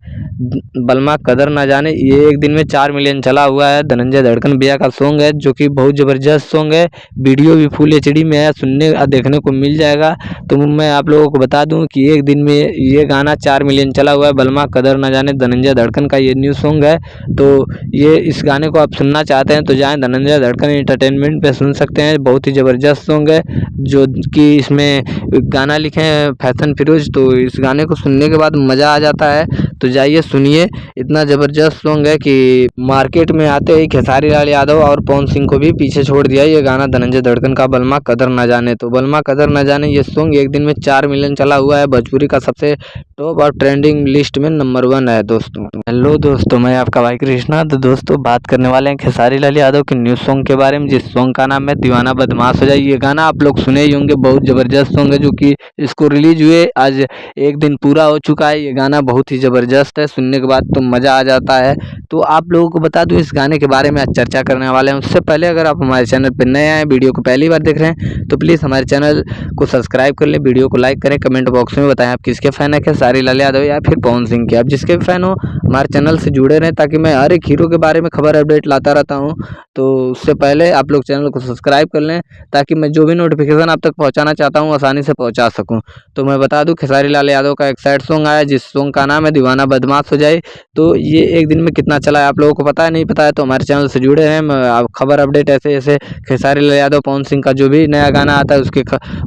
बलमा कदर ना जाने, ये एक दिन में 4 मिलियन चला हुआ है। धनंजय धड़कन भैया का सॉन्ग है, जो कि बहुत ज़बरदस्त सॉन्ग है। वीडियो भी फुल HD में है, सुनने देखने को मिल जाएगा। तो मैं आप लोगों को बता दूं कि एक दिन में ये गाना 4 मिलियन चला हुआ है, बलमा कदर ना जाने धनंजय धड़कन का ये न्यू सॉन्ग है। तो ये इस गाने को आप सुनना चाहते हैं तो जाएँ धनंजय धड़कन एंटरटेनमेंट पे सुन सकते हैं। बहुत ही ज़बरदस्त सॉन्ग है जो कि इसमें गाना लिखे हैं फैशन फिरोज। तो इस गाने को सुनने के बाद मज़ा आ जाता है, तो जाइए सुनिए। इतना ज़बरदस्त सॉन्ग है कि मार्केट में आते ही खेसारी लाल यादव और पवन सिंह को भी पीछे छोड़ दिया ये गाना धनंजय धड़कन का बलमा कदर न जाने। तो बलमा कदर न जाने ये सॉन्ग एक दिन में 4 मिलियन चला हुआ है। भोजपुरी का सबसे टॉप और ट्रेंडिंग लिस्ट में नंबर 1 है दोस्तों। हेलो दोस्तों, मैं आपका भाई कृष्णा। तो दोस्तों बात करने वाले हैं खेसारी लाल यादव के न्यू सॉन्ग के बारे में, जिस सॉन्ग का नाम है दीवाना बदमाश हो जाए। ये गाना आप लोग सुने ही होंगे, बहुत ज़बरदस्त सॉन्ग है जो कि इसको रिलीज हुए आज 1 दिन पूरा हो चुका है। ये गाना बहुत ही ज़बरदस्त है, सुनने के बाद तो मज़ा आ जाता है। तो आप लोगों को बता दूं इस गाने के बारे में आज चर्चा करने वाले हैं। उससे पहले अगर आप हमारे चैनल पर नए आए, वीडियो को पहली बार देख रहे हैं, तो प्लीज़ हमारे चैनल को सब्सक्राइब कर लें, वीडियो को लाइक करें, कमेंट बॉक्स में बताएं आप किसके फ़ैन है, खेसारी लाल यादव या फिर पवन सिंह के। आप जिसके भी फ़ैन हो हमारे चैनल से जुड़े रहें, ताकि मैं हर एक हीरो के बारे में खबर अपडेट लाता रहता हूँ। तो उससे पहले आप लोग चैनल को सब्सक्राइब कर लें, ताकि मैं जो भी नोटिफिकेशन आप तक पहुँचाना चाहता हूँ आसानी से पहुँचा सकूँ। तो मैं बता दूँ खेसारी लाल यादव का एक सैड सॉन्ग आया, जिस सॉन्ग का नाम है दीवाना बदमाश हो जाए। तो ये 1 दिन में कितना चला है आप लोगों को पता है, नहीं पता है तो हमारे चैनल से जुड़े हैं। मैं आप खबर अपडेट ऐसे ऐसे खेसारी लाल यादव पवन सिंह का जो भी नया गाना आता है उसके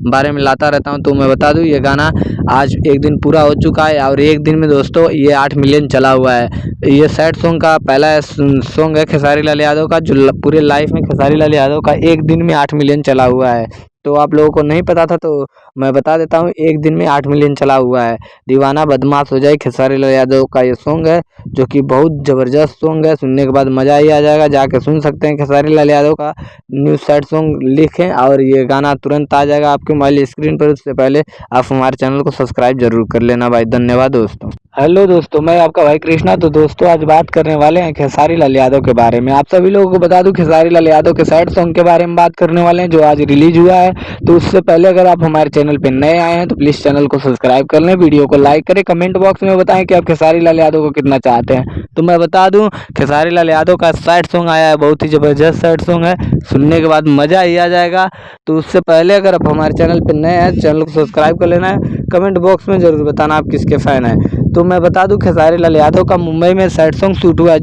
बारे में लाता रहता हूँ। तो मैं बता दूँ ये गाना आज 1 दिन पूरा हो चुका है और 1 दिन में दोस्तों ये 8 मिलियन चला हुआ है। ये सैड सॉन्ग का पहला सॉन्ग है खेसारी लाल यादव का, जो पूरे लाइफ में खेसारी लाल यादव का 1 दिन में 8 मिलियन चला हुआ है। तो आप लोगों को नहीं पता था तो मैं बता देता हूँ, 1 दिन में 8 मिलियन चला हुआ है। दीवाना बदमाश हो जाए खेसारी लाल यादव का ये सॉन्ग है, जो कि बहुत ज़बरदस्त सॉन्ग है। सुनने के बाद मज़ा ही आ जाएगा, जाके सुन सकते हैं। खेसारी लाल यादव का न्यू सैड सॉन्ग लिखें और ये गाना तुरंत आ जाएगा आपके मोबाइल स्क्रीन पर। उससे पहले आप हमारे चैनल को सब्सक्राइब जरूर कर लेना भाई। धन्यवाद दोस्तों। हेलो दोस्तों, मैं आपका भाई कृष्णा। तो दोस्तों आज बात करने वाले हैं खेसारी लाल यादव के बारे में। आप सभी लोगों को बता दूं खेसारी लाल यादव के सैड सॉन्ग के बारे में बात करने वाले हैं, जो आज रिलीज हुआ है। तो उससे पहले अगर आप हमारे चैनल पे नए आए हैं तो प्लीज़ चैनल को सब्सक्राइब कर लें, वीडियो को लाइक करें, कमेंट बॉक्स में बताएं कि आप खेसारी लाल यादव को कितना चाहते हैं। तो मैं बता दूं खेसारी लाल यादव का सैड सॉन्ग आया है, बहुत ही ज़बरदस्त सैड सॉन्ग है, सुनने के बाद मज़ा ही आ जाएगा। तो उससे पहले अगर आप हमारे चैनल पर नए हैं, चैनल को सब्सक्राइब कर लेना है, कमेंट बॉक्स में ज़रूर बताना आप किसके फ़ैन हैं। तो मैं बता दूं खेसारी लाल यादव का मुंबई में सैड सॉन्ग शूट हुआ है,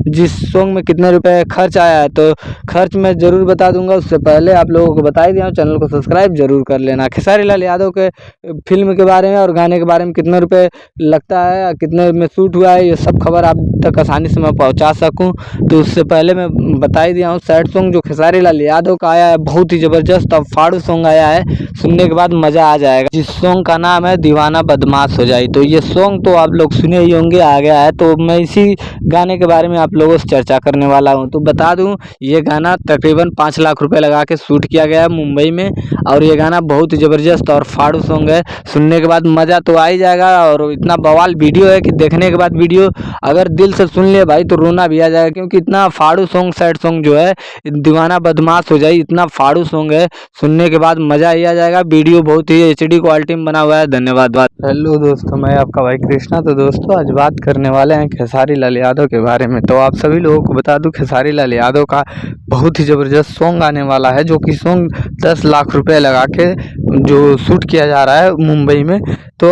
जिस सॉन्ग में कितने रुपए खर्च आया है तो खर्च मैं ज़रूर बता दूंगा। उससे पहले आप लोगों को बता ही दिया हूँ, चैनल को सब्सक्राइब जरूर कर लेना। खेसारी लाल यादव के फिल्म के बारे में और गाने के बारे में कितने रुपए लगता है, कितने में शूट हुआ है, ये सब खबर आप तक आसानी से मैं पहुँचा सकूँ। तो उससे पहले मैं बता ही दिया हूँ, सैड सॉन्ग जो खेसारी लाल यादव का आया है बहुत ही ज़बरदस्त और फाड़ू सॉन्ग आया है, सुनने के बाद मज़ा आ जाएगा। जिस सॉन्ग का नाम है दीवाना बदमाश हो जाए। तो ये सॉन्ग तो आप लोग सुने ही होंगे, आ गया है। तो मैं इसी गाने के बारे में आप लोगों से चर्चा करने वाला हूं। तो बता दूं ये गाना तकरीबन 5 लाख रुपए लगा के शूट किया गया है मुंबई में, और ये गाना बहुत ही ज़बरदस्त और फाड़ू सॉन्ग है, सुनने के बाद मज़ा तो आ ही जाएगा। और इतना बवाल वीडियो है कि देखने के बाद वीडियो अगर दिल से सुन ले भाई तो रोना भी आ जाएगा, क्योंकि इतना फाड़ू सॉन्ग सैड सॉन्ग जो है दीवाना बदमाश हो जाए, इतना फाड़ू सॉन्ग है, सुनने के बाद मज़ा ही आ जाएगा। वीडियो बहुत ही HD क्वालिटी में बना हुआ है। धन्यवाद। हेलो दोस्तों, मैं आपका भाई कृष्णा। तो दोस्तों आज बात करने वाले हैं खेसारी लाल यादव के बारे में। तो आप सभी लोगों को बता दूं खेसारी लाल यादव का बहुत ही ज़बरदस्त सॉन्ग आने वाला है, जो कि सॉन्ग 10 लाख रुपए लगा के जो शूट किया जा रहा है मुंबई में। तो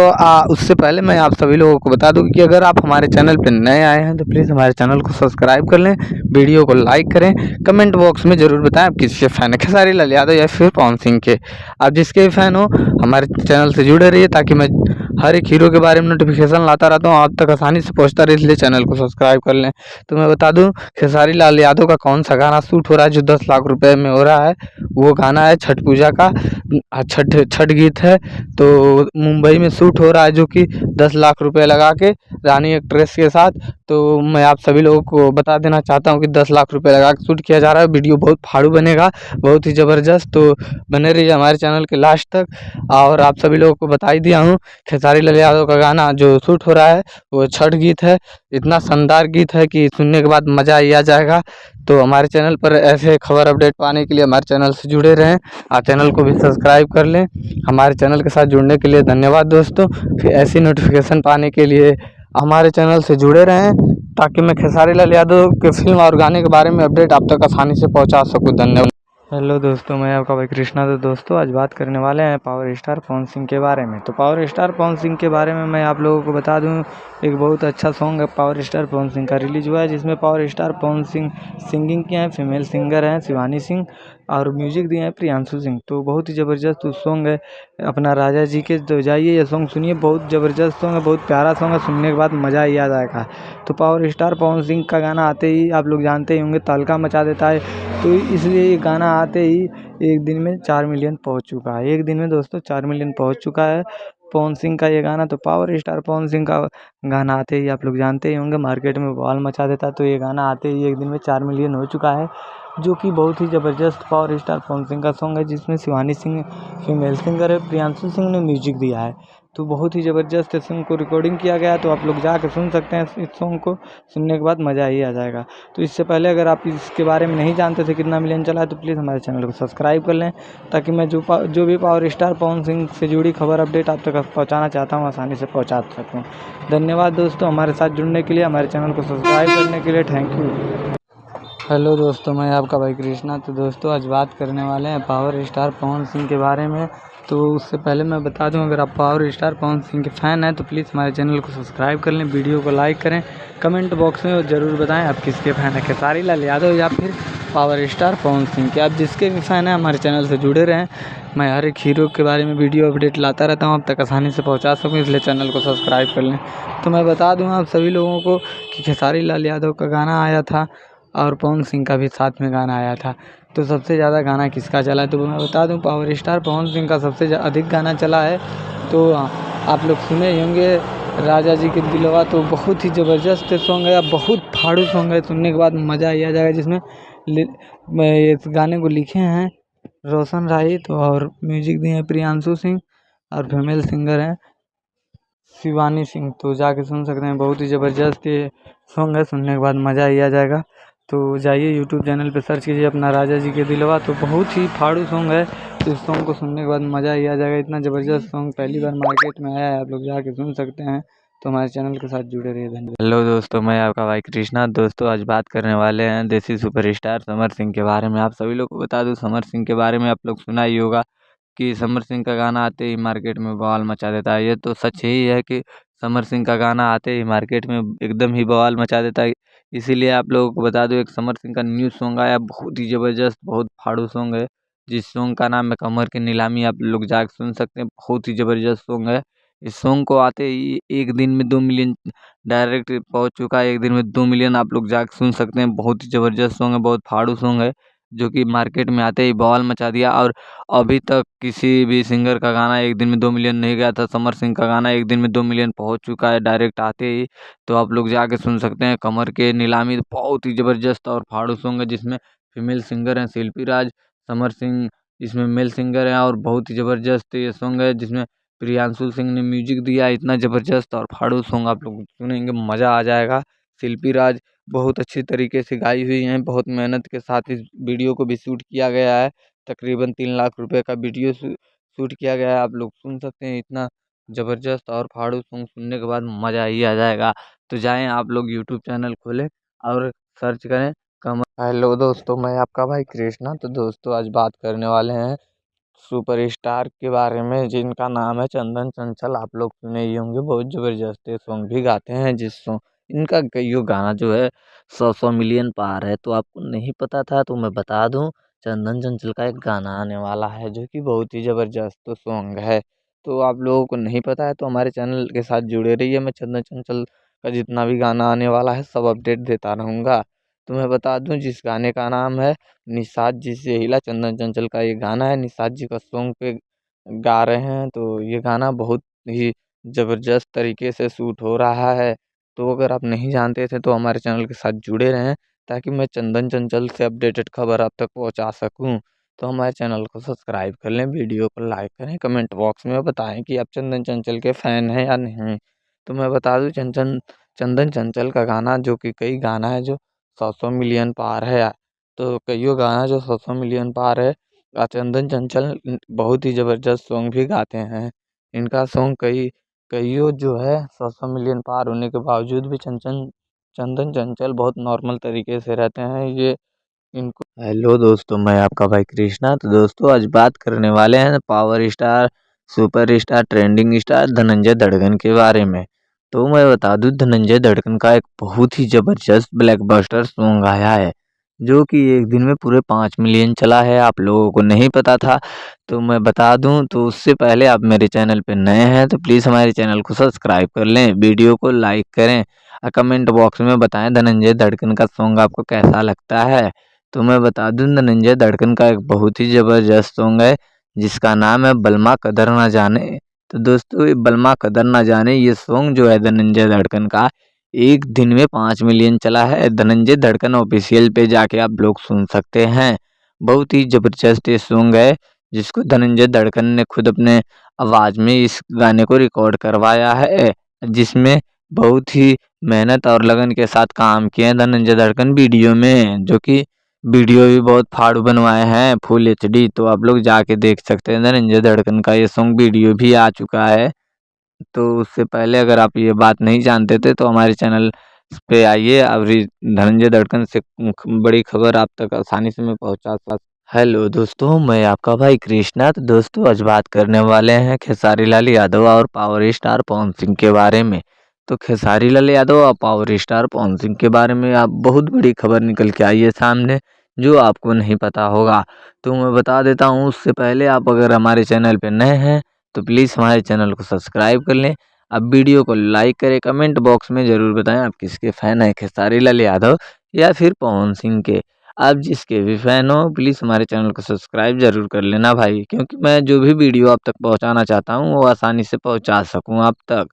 उससे पहले मैं आप सभी लोगों को बता दूं कि अगर आप हमारे चैनल पर नए आए हैं तो प्लीज़ हमारे चैनल को सब्सक्राइब कर लें, वीडियो को लाइक करें, कमेंट बॉक्स में ज़रूर बताएं आप किसके फ़ैन है, खेसारी लाल यादव या फिर पवन सिंह के। आप जिसके भी फ़ैन हो हमारे चैनल से जुड़े रहिए, ताकि मैं हर एक हीरो के बारे में नोटिफिकेशन लाता रहता हूँ, आप तक आसानी से पहुँचता रहे, इसलिए चैनल को सब्सक्राइब कर लें। तो मैं बता दूं खेसारी लाल यादव का कौन सा गाना शूट हो रहा है जो 10 लाख रुपए में हो रहा है। वो गाना है छठ पूजा का, छठ गीत है। तो मुंबई में शूट हो रहा है, जो कि 10 लाख रुपए लगा के रानी एक्ट्रेस के साथ। तो मैं आप सभी लोगों को बता देना चाहता हूँ कि 10 लाख रुपए लगा के शूट किया जा रहा है। वीडियो बहुत फाड़ू बनेगा, बहुत ही ज़बरदस्त। तो बने रहिए हमारे चैनल के लास्ट तक। और आप सभी लोगों को बता ही दिया हूँ, खेसारी लाल यादव का गाना जो शूट हो रहा है वो छठ गीत है। इतना शानदार गीत है कि सुनने के बाद मज़ा ही आ जाएगा। तो हमारे चैनल पर ऐसे खबर अपडेट पाने के लिए हमारे चैनल से जुड़े रहें, आप चैनल को भी सब्सक्राइब कर लें। हमारे चैनल के साथ जुड़ने के लिए धन्यवाद दोस्तों। फिर ऐसी नोटिफिकेशन पाने के लिए हमारे चैनल से जुड़े रहें, ताकि मैं खेसारी लाल यादव के फिल्म और गाने के बारे में अपडेट आप तक आसानी से पहुंचा सकूं। धन्यवाद। हेलो दोस्तों, मैं आपका भाई कृष्णा। तो दोस्तों आज बात करने वाले हैं पावर स्टार पवन सिंह के बारे में। तो पावर स्टार पवन सिंह के बारे में मैं आप लोगों को बता दूं, एक बहुत अच्छा सॉन्ग है पावर स्टार पवन सिंह का रिलीज हुआ है, जिसमें power star Pawan Singh singing किए हैं। फीमेल सिंगर हैं शिवानी सिंह और म्यूजिक दिए हैं प्रियांशु सिंह। तो बहुत ही ज़बरदस्त सॉन्ग है अपना राजा जी के। तो जाइए ये सॉन्ग सुनिए, बहुत ज़बरदस्त सॉन्ग है, बहुत प्यारा सॉन्ग है, सुनने के बाद मज़ा ही आ जाएगा। तो पावर स्टार पवन सिंह का गाना आते ही आप लोग जानते ही होंगे, तहलका मचा देता है। तो इसलिए ये गाना आते ही एक दिन में 4 मिलियन पहुंच चुका है। एक दिन में दोस्तों 4 मिलियन पहुंच चुका है पवन सिंह का ये गाना। तो पावर स्टार पवन सिंह का गाना आते ही आप लोग जानते ही होंगे, मार्केट में बवाल मचा देता है। तो ये गाना आते ही एक दिन में 4 मिलियन हो चुका है, जो कि बहुत ही ज़बरदस्त पावर स्टार पवन सिंह का सॉन्ग है, जिसमें शिवानी सिंह फीमेल सिंगर है, प्रियांशु सिंह ने म्यूजिक दिया है। तो बहुत ही ज़बरदस्त इस सॉन्ग को रिकॉर्डिंग किया गया है। तो आप लोग जाके सुन सकते हैं, इस सॉन्ग को सुनने के बाद मज़ा ही आ जाएगा। तो इससे पहले अगर आप इसके बारे में नहीं जानते थे कितना मिलियन चला है, तो प्लीज़ हमारे चैनल को सब्सक्राइब कर लें, ताकि मैं जो भी पावर स्टार पवन सिंह से जुड़ी खबर अपडेट आप तक पहुंचाना चाहता हूं, आसानी से पहुंचा सकूं। धन्यवाद दोस्तों, हमारे साथ जुड़ने के लिए, हमारे चैनल को सब्सक्राइब करने के लिए। Thank you. हेलो दोस्तों, मैं आपका भाई कृष्णा। तो दोस्तों आज बात करने वाले हैं पावर स्टार पवन सिंह के बारे में। तो उससे पहले मैं बता दूं, अगर आप पावर स्टार पवन सिंह के फ़ैन हैं तो प्लीज़ हमारे चैनल को सब्सक्राइब कर लें, वीडियो को लाइक करें, कमेंट बॉक्स में ज़रूर बताएं आप किसके फ़ैन हैं, खेसारी लाल यादव या फिर पावर स्टार पवन सिंह के। आप जिसके भी फ़ैन हैं हमारे चैनल से जुड़े रहें। मैं हर एक हीरो के बारे में वीडियो अपडेट लाता रहता हूँ, आप तक आसानी से पहुँचा सकूँ, इसलिए चैनल को सब्सक्राइब कर लें। तो मैं बता दूँ आप सभी लोगों को कि खेसारी लाल यादव का गाना आया था और पवन सिंह का भी साथ में गाना आया था। तो सबसे ज़्यादा गाना किसका चला है, तो मैं बता दूं पावर स्टार पवन सिंह का सबसे अधिक गाना चला है। तो आप लोग सुने ही होंगे राजा जी के दिलवा। तो बहुत ही ज़बरदस्त सॉन्ग है, बहुत फाड़ू सॉन्ग है, सुनने के बाद मज़ा ही आ जाएगा। जिसमें इस गाने को लिखे हैं रोशन राही, तो और म्यूजिक दिए हैं प्रियांशु सिंह और फीमेल सिंगर हैं शिवानी सिंह। तो जाके सुन सकते हैं, बहुत ही ज़बरदस्त ये सॉन्ग है, सुनने के बाद मज़ा ही आ जाएगा। तो जाइए यूट्यूब चैनल पे सर्च कीजिए अपना राजा जी के दिलवा। तो बहुत ही फाड़ू सॉन्ग है, तो इस सॉन्ग को सुनने के बाद मज़ा ही आ जाएगा। इतना ज़बरदस्त सॉन्ग पहली बार मार्केट में आया है, आप लोग जाके सुन सकते हैं। तो हमारे चैनल के साथ जुड़े रहिए, धन्यवाद। हेलो दोस्तों, मैं आपका भाई कृष्णा। दोस्तों आज बात करने वाले हैं देसी सुपरस्टार समर सिंह के बारे में। आप सभी लोग को बता दूं, समर सिंह के बारे में आप लोग सुना ही होगा कि समर सिंह का गाना आते ही मार्केट में बवाल मचा देता है। ये तो सच ही है कि समर सिंह का गाना आते ही मार्केट में एकदम ही बवाल मचा देता है। इसीलिए आप लोगों को बता दूं, एक समर सिंह का न्यू सॉन्ग आया, बहुत ही ज़बरदस्त, बहुत फाड़ू सॉन्ग है, जिस सॉन्ग का नाम है कमर की नीलामी। आप लोग जाकर सुन सकते हैं, बहुत ही ज़बरदस्त सॉन्ग है। इस सॉन्ग को आते ही एक दिन में 2 मिलियन डायरेक्ट पहुंच चुका है। एक दिन में 2 मिलियन आप लोग जाकर सुन सकते हैं। बहुत ही ज़बरदस्त सॉन्ग है, बहुत फाड़ू सॉन्ग है, जो कि मार्केट में आते ही बवाल मचा दिया। और अभी तक किसी भी सिंगर का गाना एक दिन में 2 मिलियन नहीं गया था। समर सिंह का गाना एक दिन में 2 मिलियन पहुंच चुका है डायरेक्ट आते ही। तो आप लोग जाके सुन सकते हैं कमर के नीलामी। बहुत ही ज़बरदस्त और फाड़ू सॉन्ग है, जिसमें फीमेल सिंगर हैं शिल्पी राज, समर सिंह इसमें मेल सिंगर हैं। और बहुत ही ज़बरदस्त ये सॉन्ग है, जिसमें प्रियांशु सिंह ने म्यूजिक दिया है। इतना ज़बरदस्त और फाड़ू सॉन्ग आप लोग सुनेंगे, मज़ा आ जाएगा। शिल्पी राज बहुत अच्छी तरीके से गाई हुई हैं, बहुत मेहनत के साथ इस वीडियो को भी शूट किया गया है। तकरीबन 3 लाख रुपए का वीडियो शूट किया गया है, आप लोग सुन सकते हैं। इतना ज़बरदस्त और फाड़ू सॉन्ग सुनने के बाद मज़ा ही आ जाएगा। तो जाएं आप लोग यूट्यूब चैनल खोलें और सर्च करें कमर। हेलो दोस्तों, मैं आपका भाई कृष्णा। तो दोस्तों आज बात करने वाले हैं सुपरस्टार के बारे में, जिनका नाम है चंदन चंचल। आप लोग सुने ही होंगे, बहुत ज़बरदस्त ये सॉन्ग भी गाते हैं, जिस सॉन्ग इनका कईयों गाना जो है 100 मिलियन पार है। तो आपको नहीं पता था तो मैं बता दूं, चंदन चंचल का एक गाना आने वाला है, जो कि बहुत ही ज़बरदस्त सॉन्ग है। तो आप लोगों को नहीं पता है तो हमारे चैनल के साथ जुड़े रहिए, मैं चंदन चंचल का जितना भी गाना आने वाला है सब अपडेट देता रहूँगा। तो मैं बता दूं, जिस गाने का नाम है निषाद जी से हिला, चंदन चंचल का ये गाना है, निषाद जी का सॉन्ग पे गा रहे हैं। तो ये गाना बहुत ही ज़बरदस्त तरीके से शूट हो रहा है। तो अगर आप नहीं जानते थे तो हमारे चैनल के साथ जुड़े रहें, ताकि मैं चंदन चंचल से अपडेटेड खबर आप तक पहुंचा सकूं। तो हमारे चैनल को सब्सक्राइब कर लें, वीडियो को लाइक करें, कमेंट बॉक्स में बताएं कि आप चंदन चंचल के फ़ैन हैं या नहीं। तो मैं बता दूं, चंदन चंचल का गाना, जो कि कई गाना है जो 100 मिलियन पार है, तो कईयों गाना जो 100 मिलियन पार है। चंदन चंचल बहुत ही ज़बरदस्त सॉन्ग भी गाते हैं। इनका सॉन्ग कईयों जो है 100 मिलियन पार होने के बावजूद भी चंदन चंचल बहुत नॉर्मल तरीके से रहते हैं। ये इनको हेलो दोस्तों, मैं आपका भाई कृष्णा। तो दोस्तों आज बात करने वाले हैं power star, super star, trending star Dhananjay धड़कन के बारे में। तो मैं बता दूं, धनंजय धड़कन का एक बहुत ही जबरदस्त ब्लॉकबस्टर सॉन्ग आया है, जो कि एक दिन में पूरे 5 मिलियन चला है। आप लोगों को नहीं पता था तो मैं बता दूं। तो उससे पहले आप मेरे चैनल पे नए हैं तो प्लीज़ हमारे चैनल को सब्सक्राइब कर लें, वीडियो को लाइक करें और कमेंट बॉक्स में बताएं धनंजय धड़कन का सॉन्ग आपको कैसा लगता है। तो मैं बता दूं, धनंजय धड़कन का एक बहुत ही ज़बरदस्त सॉन्ग है जिसका नाम है बलमा कदर ना जाने। तो दोस्तों ये बलमा कदर ना जाने ये सॉन्ग जो है धनंजय धड़कन का एक दिन में 5 मिलियन चला है। धनंजय धड़कन ऑफिशियल पे जाके आप लोग सुन सकते हैं। बहुत ही ज़बरदस्त ये सॉन्ग है जिसको धनंजय धड़कन ने खुद अपने आवाज़ में इस गाने को रिकॉर्ड करवाया है, जिसमें बहुत ही मेहनत और लगन के साथ काम किए हैं धनंजय धड़कन वीडियो में, जो कि वीडियो भी बहुत फाड़ू बनवाए हैं फुल एचडी। तो आप लोग जाके देख सकते हैं, धनंजय धड़कन का ये सॉन्ग वीडियो भी आ चुका है। तो उससे पहले अगर आप ये बात नहीं जानते थे तो हमारे चैनल पे आइए, और धनंजय धड़कन से बड़ी खबर आप तक आसानी से मैं पहुंचा सकता। हेलो दोस्तों, मैं आपका भाई कृष्णा। तो दोस्तों आज बात करने वाले हैं खेसारी लाल यादव और पावर स्टार पवन सिंह के बारे में। तो खेसारी लाल यादव और पावर स्टार पवन सिंह के बारे में आप बहुत बड़ी खबर निकल के आई है सामने, जो आपको नहीं पता होगा। तो मैं बता देता हूँ। उससे पहले आप अगर हमारे चैनल पे नए हैं तो प्लीज़ हमारे चैनल को सब्सक्राइब कर लें। अब वीडियो को लाइक करें, कमेंट बॉक्स में ज़रूर बताएं आप किसके फ़ैन हैं, खेसारी लाल यादव या फिर पवन सिंह के। आप जिसके भी फ़ैन हो प्लीज़ हमारे चैनल को सब्सक्राइब ज़रूर कर लेना भाई, क्योंकि मैं जो भी वीडियो आप तक पहुंचाना चाहता हूं वो आसानी से पहुंचा सकूं आप तक।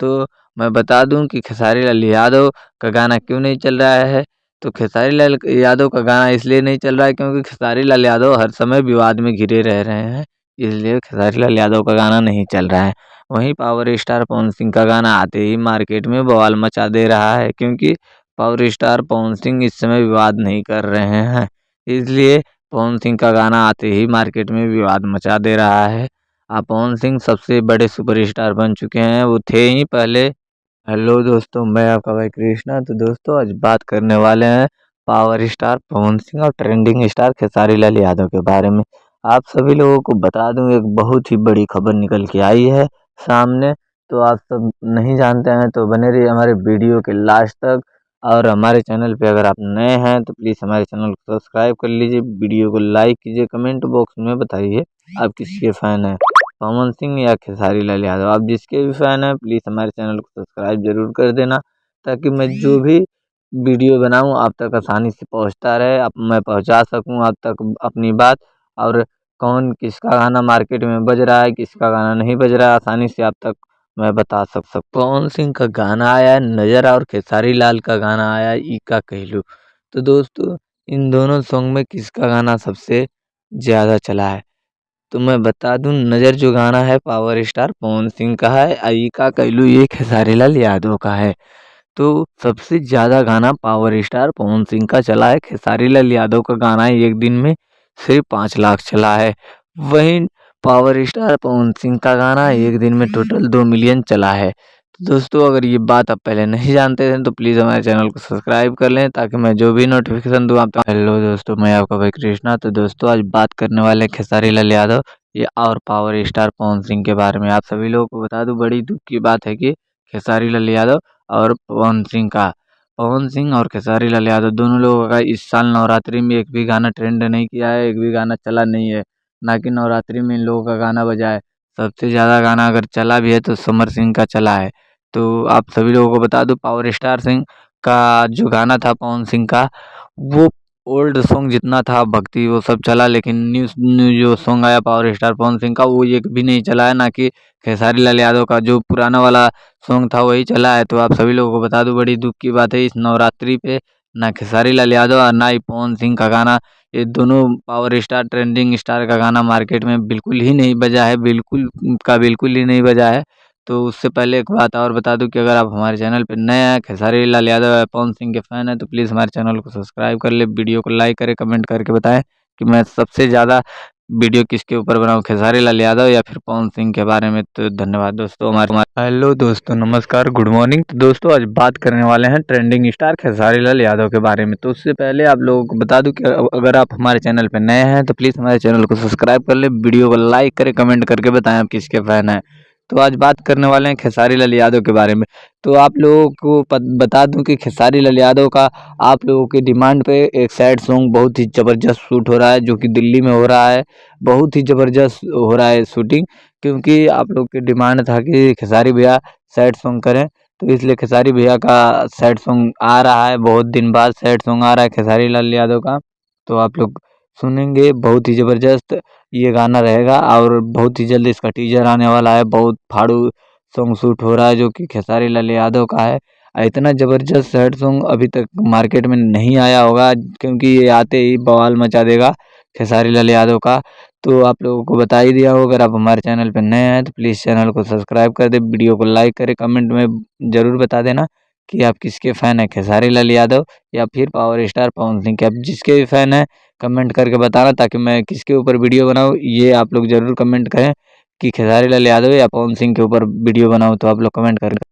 तो मैं बता दूं कि खेसारी लाल यादव का गाना क्यों नहीं चल रहा है। तो खेसारी लाल यादव का गाना इसलिए नहीं चल रहा है क्योंकि खेसारी लाल यादव हर समय विवाद में घिरे रह रहे हैं, इसलिए खेसारी लाल यादव का गाना नहीं चल रहा है। वहीं पावर स्टार पवन सिंह का गाना आते ही मार्केट में बवाल मचा दे रहा है, क्योंकि पावर स्टार पवन सिंह इस समय विवाद नहीं कर रहे हैं, इसलिए पवन सिंह का गाना आते ही मार्केट में विवाद मचा दे रहा है। पवन सिंह सबसे बड़े सुपरस्टार बन चुके हैं, वो थे ही पहले। हेलो दोस्तों, मैं आपका भाई कृष्णा। तो दोस्तों आज बात करने वाले हैं पावर स्टार पवन सिंह और ट्रेंडिंग स्टार खेसारी लाल यादव के बारे में। आप सभी लोगों को बता दूं, एक बहुत ही बड़ी खबर निकल के आई है सामने। तो आप सब नहीं जानते हैं तो बने रहिए हमारे वीडियो के लास्ट तक। और हमारे चैनल पे अगर आप नए हैं तो प्लीज़ हमारे चैनल को सब्सक्राइब कर लीजिए, वीडियो को लाइक कीजिए, कमेंट बॉक्स में बताइए आप किसके फ़ैन हैं, पवन सिंह या खेसारी लाल यादव। आप जिसके भी फ़ैन हैं प्लीज़ हमारे चैनल को सब्सक्राइब ज़रूर कर देना, ताकि मैं जो भी वीडियो बनाऊँ आप तक आसानी से पहुँचता रहे, आप मैं पहुँचा सकूँ आप तक अपनी बात। और कौन किसका गाना मार्केट में बज रहा है, किसका गाना नहीं बज रहा है, आसानी से आप तक मैं बता सकता। पवन सिंह का गाना आया है नज़र और खेसारी लाल का गाना आया है ईका कहलू। तो दोस्तों इन दोनों सॉन्ग में किसका गाना सबसे ज़्यादा चला है? तो मैं बता दूं, नज़र जो गाना है पावर स्टार पवन सिंह का है, आई का कहलू ये खेसारी लाल यादव का है। तो सबसे ज़्यादा गाना पावर स्टार पवन सिंह का चला है, खेसारी लाल यादव का गाना एक दिन में सिर्फ 5 लाख चला है। वहीं पावर स्टार पवन सिंह का गाना एक दिन में टोटल 2 मिलियन चला है। तो दोस्तों अगर ये बात आप पहले नहीं जानते थे तो प्लीज़ हमारे चैनल को सब्सक्राइब कर लें, ताकि मैं जो भी नोटिफिकेशन दूँ आप तक। हेलो दोस्तों, मैं आपका भाई कृष्णा। तो दोस्तों आज बात करने वाले हैं खेसारी लाल यादव ये और पावर स्टार पवन सिंह के बारे में। आप सभी लोगों को बता दूं, बड़ी दुख की बात है कि खेसारी लाल यादव और पवन सिंह और खेसारी लाल यादव दोनों लोगों का इस साल नवरात्रि में एक भी गाना ट्रेंड नहीं किया है, एक भी गाना चला नहीं है। ना कि नवरात्रि में इन लोगों का गाना बजा है। सबसे ज़्यादा गाना अगर चला भी है तो समर सिंह का चला है। तो आप सभी लोगों को बता दूं, पावर स्टार सिंह का जो गाना था पवन सिंह का, वो ओल्ड सॉन्ग जितना था भक्ति वो सब चला, लेकिन न्यू न्यू जो सॉन्ग आया पावर स्टार पवन सिंह का वो एक भी नहीं चला है। ना कि खेसारी लाल यादव का जो पुराना वाला सॉन्ग था वही चला है। तो आप सभी लोगों को बता दूं, बड़ी दुख की बात है इस नवरात्रि पे ना खेसारी लाल यादव और ना ही पवन सिंह का गाना, ये दोनों पावर स्टार ट्रेंडिंग स्टार का गाना मार्केट में बिल्कुल ही नहीं बजा है, बिल्कुल का बिल्कुल ही नहीं बजा है। तो उससे पहले एक बात और बता दूं कि अगर आप हमारे चैनल पे नए हैं, खेसारी लाल यादव या पवन सिंह के फ़ैन हैं तो प्लीज़ हमारे चैनल को सब्सक्राइब कर ले, वीडियो को लाइक करें, कमेंट करके बताएं कि मैं सबसे ज़्यादा वीडियो किसके ऊपर बनाऊँ, खेसारी लाल यादव या फिर पवन सिंह के बारे में। तो धन्यवाद दोस्तों। हमारे हेलो दोस्तों, नमस्कार, गुड मॉर्निंग। तो दोस्तों आज बात करने वाले हैं ट्रेंडिंग स्टार खेसारी लाल यादव के बारे में। तो उससे पहले आप लोगों को बता दूं कि अगर आप हमारे चैनल पर नए हैं तो प्लीज़ हमारे चैनल को सब्सक्राइब कर ले, वीडियो को लाइक करें, कमेंट करके बताएं आप किसके फ़ैन हैं। तो आज बात करने वाले हैं खेसारी लाल यादव के बारे में। तो आप लोगों को बता दूं कि खेसारी लाल यादव का आप लोगों की डिमांड पे एक सैड सॉन्ग बहुत ही ज़बरदस्त शूट हो रहा है, जो कि दिल्ली में हो रहा है। बहुत ही ज़बरदस्त हो रहा है शूटिंग, क्योंकि आप लोग की डिमांड था कि खेसारी भैया सैड सॉन्ग करें, तो इसलिए खेसारी भैया का सैड सॉन्ग आ रहा है। बहुत दिन बाद सैड सॉन्ग आ रहा है खेसारी लाल यादव का, तो आप लोग सुनेंगे। बहुत ही ज़बरदस्त ये गाना रहेगा और बहुत ही जल्द इसका टीजर आने वाला है। बहुत फाड़ू सॉन्ग शूट हो रहा है जो कि खेसारी लाल यादव का है। इतना ज़बरदस्त सैड सॉन्ग अभी तक मार्केट में नहीं आया होगा, क्योंकि ये आते ही बवाल मचा देगा खेसारी लाल यादव का। तो आप लोगों को बता ही दिया होगा। अगर आप हमारे चैनल पर नए हैं तो प्लीज़ चैनल को सब्सक्राइब कर दें, वीडियो को लाइक करें, कमेंट में ज़रूर बता देना कि आप किसके फ़ैन हैं, खेसारी लाल यादव या फिर पावर स्टार पवन सिंह के। आप जिसके भी फ़ैन हैं कमेंट करके बताना, ताकि मैं किसके ऊपर वीडियो बनाऊँ ये आप लोग ज़रूर कमेंट करें कि खेसारी लाल यादव या पवन सिंह के ऊपर वीडियो बनाऊँ, तो आप लोग कमेंट करें।